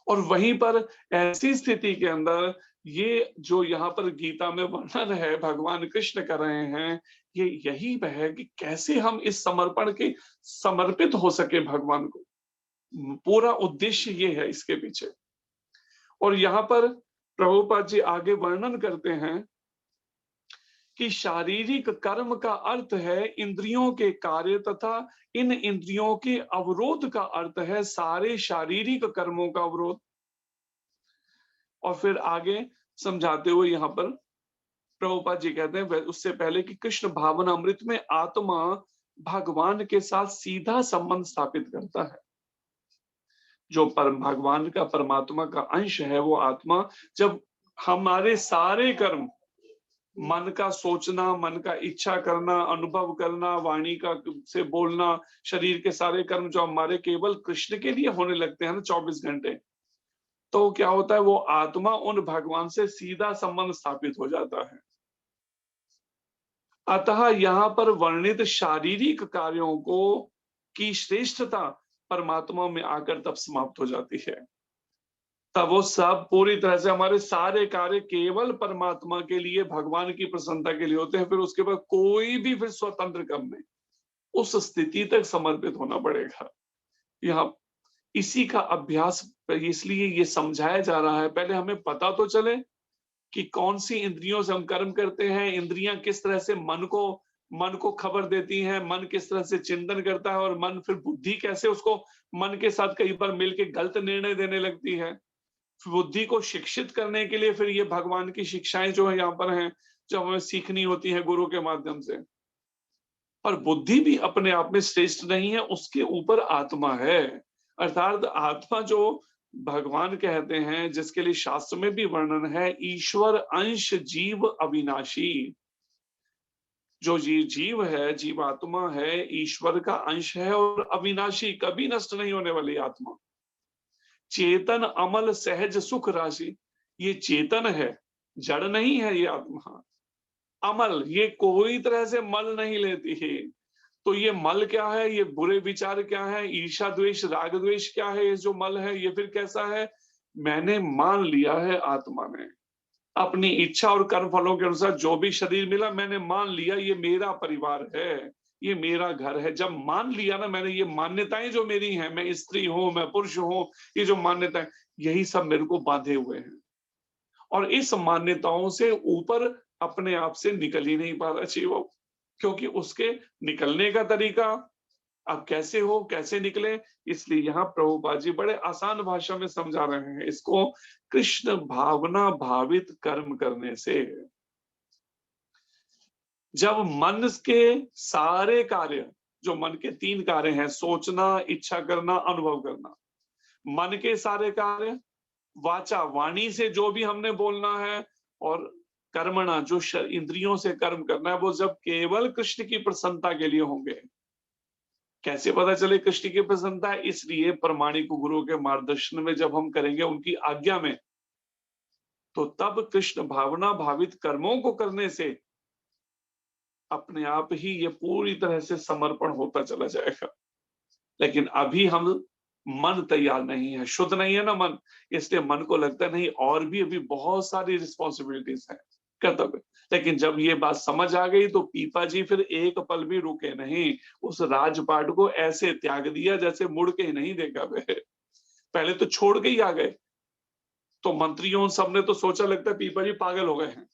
A: और वहीं पर ऐसी स्थिति के अंदर ये जो यहाँ पर गीता में वर्णन है भगवान कृष्ण कर रहे हैं, ये यही है कि कैसे हम इस समर्पण के समर्पित हो सके भगवान को, पूरा उद्देश्य ये है इसके पीछे। और यहाँ पर प्रभुपाद जी आगे वर्णन करते हैं कि शारीरिक कर्म का अर्थ है इंद्रियों के कार्य, तथा इन इंद्रियों के अवरोध का अर्थ है सारे शारीरिक कर्मों का अवरोध। और फिर आगे समझाते हुए यहाँ पर प्रभुपाद जी कहते हैं, उससे पहले कि कृष्ण भावना अमृत में आत्मा भगवान के साथ सीधा संबंध स्थापित करता है। जो भगवान का, परमात्मा का अंश है, वो आत्मा जब हमारे सारे कर्म, मन का सोचना, मन का इच्छा करना, अनुभव करना, वाणी का से बोलना, शरीर के सारे कर्म जो हमारे केवल कृष्ण के लिए होने लगते हैं ना 24 घंटे, तो क्या होता है, वो आत्मा उन भगवान से सीधा संबंध स्थापित हो जाता है। अतः यहाँ पर वर्णित शारीरिक कार्यों को की श्रेष्ठता परमात्मा में आकर तब समाप्त हो जाती है। तब वो सब पूरी तरह से हमारे सारे कार्य केवल परमात्मा के लिए, भगवान की प्रसन्नता के लिए होते हैं। फिर उसके बाद कोई भी फिर स्वतंत्र कर्म नहीं, उस स्थिति तक समर्पित होना पड़ेगा। यहाँ इसी का अभ्यास, इसलिए ये समझाया जा रहा है। पहले हमें पता तो चले कि कौन सी इंद्रियों से हम कर्म करते हैं, इंद्रियां किस तरह से मन को खबर देती हैं, मन किस तरह से चिंतन करता है, और मन फिर बुद्धि कैसे उसको मन के साथ कई बार मिलके गलत निर्णय देने लगती है। बुद्धि को शिक्षित करने के लिए फिर ये भगवान की शिक्षाएं जो है यहाँ पर हैं, जो हमें सीखनी होती है गुरु के माध्यम से। और बुद्धि भी अपने आप में श्रेष्ठ नहीं है, उसके ऊपर आत्मा है। अर्थात आत्मा जो भगवान कहते हैं, जिसके लिए शास्त्र में भी वर्णन है, ईश्वर अंश जीव अविनाशी। जो जीव है, जीवात्मा है, ईश्वर का अंश है और अविनाशी, कभी नष्ट नहीं होने वाली आत्मा। चेतन अमल सहज सुख राशि, ये चेतन है, जड़ नहीं है ये आत्मा। अमल, ये कोई तरह से मल नहीं लेती है। तो ये मल क्या है, ये बुरे विचार क्या है, ईर्ष्या द्वेष राग द्वेष क्या है, ये जो मल है ये फिर कैसा है? मैंने मान लिया है आत्मा ने, अपनी इच्छा और कर्म फलों के अनुसार जो भी शरीर मिला मैंने मान लिया ये मेरा परिवार है, ये मेरा घर है। जब मान लिया ना मैंने, ये मान्यताएं जो मेरी हैं, मैं स्त्री हूं, मैं पुरुष हूं, ये जो मान्यताएं, यही सब मेरे को बांधे हुए हैं। और इस मान्यताओं से ऊपर अपने आप से निकल ही नहीं पा रहा जीव, क्योंकि उसके निकलने का तरीका अब कैसे हो, कैसे निकले। इसलिए यहाँ प्रभुपाद जी बड़े आसान भाषा में समझा रहे हैं इसको, कृष्ण भावना भावित कर्म करने से। जब मन के सारे कार्य, जो मन के 3 कार्य हैं, सोचना, इच्छा करना, अनुभव करना, मन के सारे कार्य, वाचा वाणी से जो भी हमने बोलना है, और कर्मणा जो इंद्रियों से कर्म करना है, वो जब केवल कृष्ण की प्रसन्नता के लिए होंगे। कैसे पता चले कृष्ण की प्रसन्नता है? इसलिए प्रमाणिक गुरु के मार्गदर्शन में जब हम करेंगे, उनकी आज्ञा में, तो तब कृष्ण भावना भावित कर्मों को करने से अपने आप ही ये पूरी तरह से समर्पण होता चला जाएगा। लेकिन अभी हम मन तैयार नहीं है, शुद्ध नहीं है ना मन, इसलिए मन को लगता नहीं और भी अभी बहुत सारी रिस्पॉन्सिबिलिटीज हैं, कर्तव्य। लेकिन जब ये बात समझ आ गई तो पीपा जी फिर एक पल भी रुके नहीं, उस राजपाट को ऐसे त्याग दिया जैसे मुड़ के ही नहीं देखा वे। पहले तो छोड़ के ही आ गए, तो मंत्रियों सबने तो सोचा लगता है पीपा जी पागल हो गए हैं,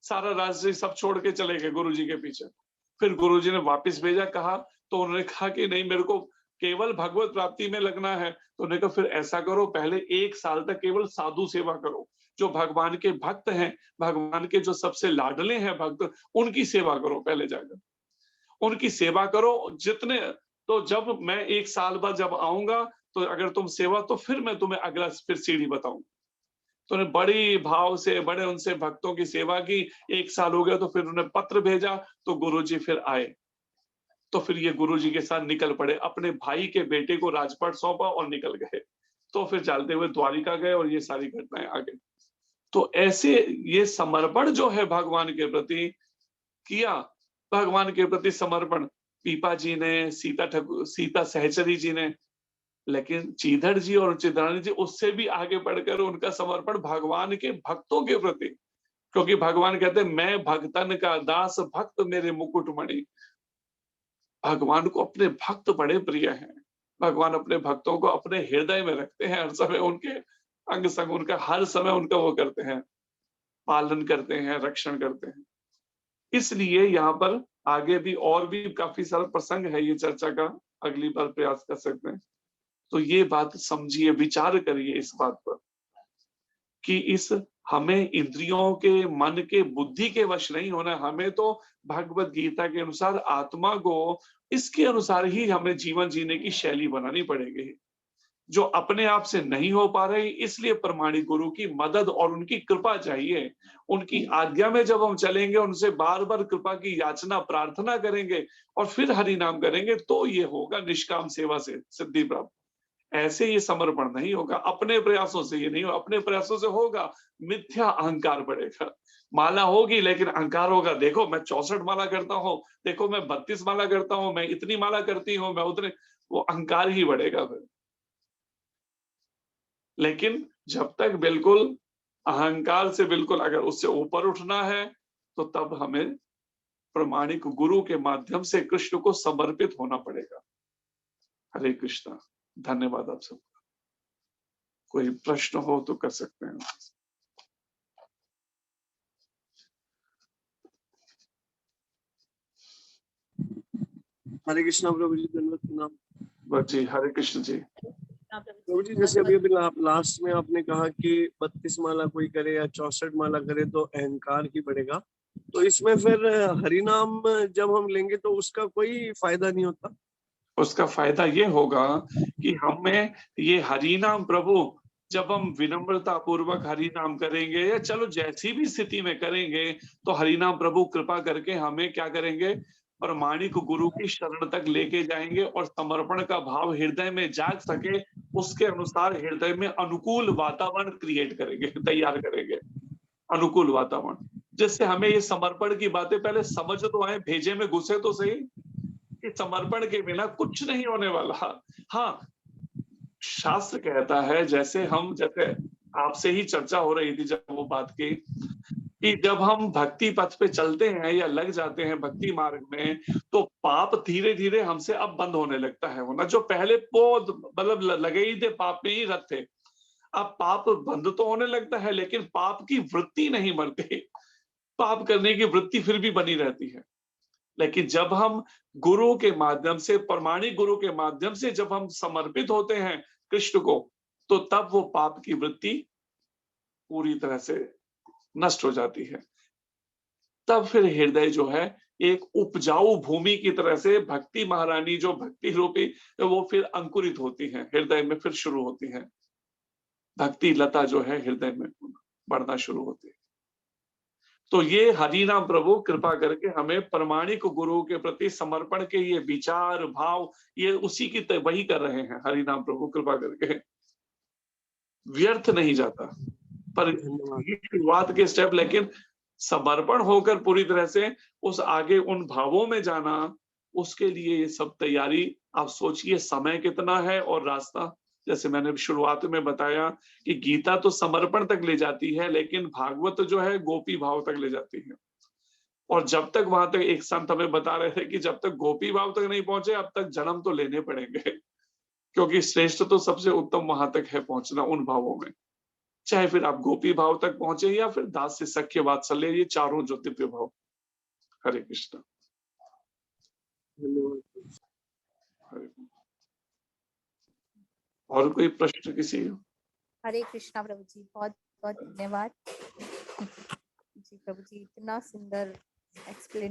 A: सारा राज्य सब छोड़ के चले गए गुरुजी के पीछे। फिर गुरुजी ने वापस भेजा, कहा तो उन्होंने कहा कि नहीं, मेरे को केवल भगवत प्राप्ति में लगना है। तो उन्होंने कहा फिर ऐसा करो, पहले 1 साल तक केवल साधु सेवा करो, जो भगवान के भक्त हैं, भगवान के जो सबसे लाडले हैं भक्त, उनकी सेवा करो, पहले जाकर उनकी सेवा करो जितने। तो जब मैं 1 साल बाद जब आऊंगा, तो अगर तुम सेवा, तो फिर मैं तुम्हें अगला फिर सीढ़ी बताऊं। तो उन्हें बड़ी भाव से बड़े उनसे भक्तों की सेवा की। 1 साल हो गया तो फिर उन्हें पत्र भेजा, तो गुरुजी फिर आए। तो फिर ये गुरुजी के साथ निकल पड़े, अपने भाई के बेटे को राजपाट सौंपा और निकल गए। तो फिर चलते हुए द्वारिका गए और ये सारी घटनाएं आ गई। तो ऐसे ये समर्पण जो है भगवान के प्रति किया, भगवान के प्रति समर्पण पीपा जी ने, सीता सहचरी जी ने, लेकिन चीधड़ जी और चित्रानी जी उससे भी आगे बढ़कर उनका समर्पण भगवान के भक्तों के प्रति, क्योंकि भगवान कहते हैं मैं भक्तन का दास, भक्त मेरे मुकुटमणि। भगवान को अपने भक्त बड़े प्रिय हैं, भगवान अपने भक्तों को अपने हृदय में रखते हैं, हर समय उनके अंग संग, उनका हर समय उनका वो करते हैं, पालन करते हैं, रक्षण करते हैं। इसलिए यहाँ पर आगे भी और भी काफी सारा प्रसंग है, ये चर्चा का अगली बार प्रयास कर सकते हैं। तो ये बात समझिए, विचार करिए इस बात पर कि इस हमें इंद्रियों के, मन के, बुद्धि के वश नहीं होना। हमें तो भगवत गीता के अनुसार आत्मा को इसके अनुसार ही हमें जीवन जीने की शैली बनानी पड़ेगी, जो अपने आप से नहीं हो पा रही। इसलिए प्रमाणिक गुरु की मदद और उनकी कृपा चाहिए। उनकी आज्ञा में जब हम चलेंगे, उनसे बार बार कृपा की याचना प्रार्थना करेंगे और फिर हरि नाम करेंगे, तो ये होगा निष्काम सेवा से सिद्धि प्राप्त। ऐसे ये समर्पण नहीं होगा, अपने प्रयासों से ये नहीं होगा। अपने प्रयासों से होगा, मिथ्या अहंकार बढ़ेगा। माला होगी लेकिन अहंकार होगा, देखो मैं 64 माला करता हूँ, देखो मैं 32 माला करता हूँ, मैं इतनी माला करती हूँ, मैं उतने, वो अहंकार ही बढ़ेगा फिर। लेकिन जब तक बिल्कुल अहंकार से बिल्कुल अगर उससे ऊपर उठना है तो तब हमें प्रामाणिक गुरु के माध्यम से कृष्ण को समर्पित होना पड़ेगा। हरे कृष्णा। धन्यवाद आप सबका। कोई प्रश्न हो तो कर सकते हैं।
I: हरे कृष्णा प्रभु जी, धन्यवाद प्रणाम।
A: बस जी, हरे कृष्ण जी।
I: प्रभु जी, जैसे अभी आप लास्ट में आपने कहा कि 32 माला कोई करे या 64 माला करे तो अहंकार ही बढ़ेगा, तो इसमें फिर हरिनाम जब हम लेंगे तो उसका कोई फायदा नहीं होता?
A: उसका फायदा ये होगा कि हमें ये हरि नाम प्रभु जब हम विनम्रता पूर्वक हरि नाम करेंगे या चलो जैसी भी स्थिति में करेंगे तो हरि नाम प्रभु कृपा करके हमें क्या करेंगे, प्रामाणिक गुरु की शरण तक लेके जाएंगे और समर्पण का भाव हृदय में जाग सके, उसके अनुसार हृदय में अनुकूल वातावरण क्रिएट करेंगे, तैयार करेंगे अनुकूल वातावरण, जिससे हमें ये समर्पण की बातें पहले समझ तो आए, भेजे में घुसे तो सही कि समर्पण के बिना कुछ नहीं होने वाला। हाँ, शास्त्र कहता है, जैसे आपसे ही चर्चा हो रही थी जब वो बात की कि जब हम भक्ति पथ पे चलते हैं या लग जाते हैं भक्ति मार्ग में तो पाप धीरे धीरे हमसे अब बंद होने लगता है होना। जो पहले वो मतलब लगे ही थे, पाप में ही रत थे, अब पाप बंद तो होने लगता है लेकिन पाप की वृत्ति नहीं मरती, पाप करने की वृत्ति फिर भी बनी रहती है। लेकिन जब हम गुरु के माध्यम से, प्रामाणिक गुरु के माध्यम से जब हम समर्पित होते हैं कृष्ण को, तो तब वो पाप की वृत्ति पूरी तरह से नष्ट हो जाती है। तब फिर हृदय जो है एक उपजाऊ भूमि की तरह से भक्ति महारानी जो भक्ति रूपी वो फिर अंकुरित होती है, हृदय में फिर शुरू होती है, भक्ति लता जो है हृदय में बढ़ना शुरू होती है। तो ये हरि नाम प्रभु कृपा करके हमें प्रामाणिक गुरु के प्रति समर्पण के ये विचार भाव ये उसी की वही कर रहे हैं। हरि नाम प्रभु कृपा करके व्यर्थ नहीं जाता, पर ये शुरुआत के स्टेप, लेकिन समर्पण होकर पूरी तरह से उस आगे उन भावों में जाना, उसके लिए ये सब तैयारी आप सोचिए समय कितना है और रास्ता। जैसे मैंने शुरुआत में बताया कि गीता तो समर्पण तक ले जाती है, लेकिन भागवत जो है गोपी भाव तक ले जाती है। और जब तक वहां तक, एक संत हमें बता रहे थे कि जब तक गोपी भाव तक नहीं पहुंचे अब तक जन्म तो लेने पड़ेंगे, क्योंकि श्रेष्ठ तो सबसे उत्तम वहां तक है पहुंचना उन भावों में, चाहे फिर आप गोपी भाव तक पहुंचे या फिर दास से सख्य वात्सल्य, ये चारों जो दिव्य भाव। हरे कृष्ण। और कोई प्रश्न किसी?
J: हरे कृष्णा प्रभु जी, बहुत बहुत धन्यवाद जी। प्रभु जी इतना सुंदर एक्सप्लेन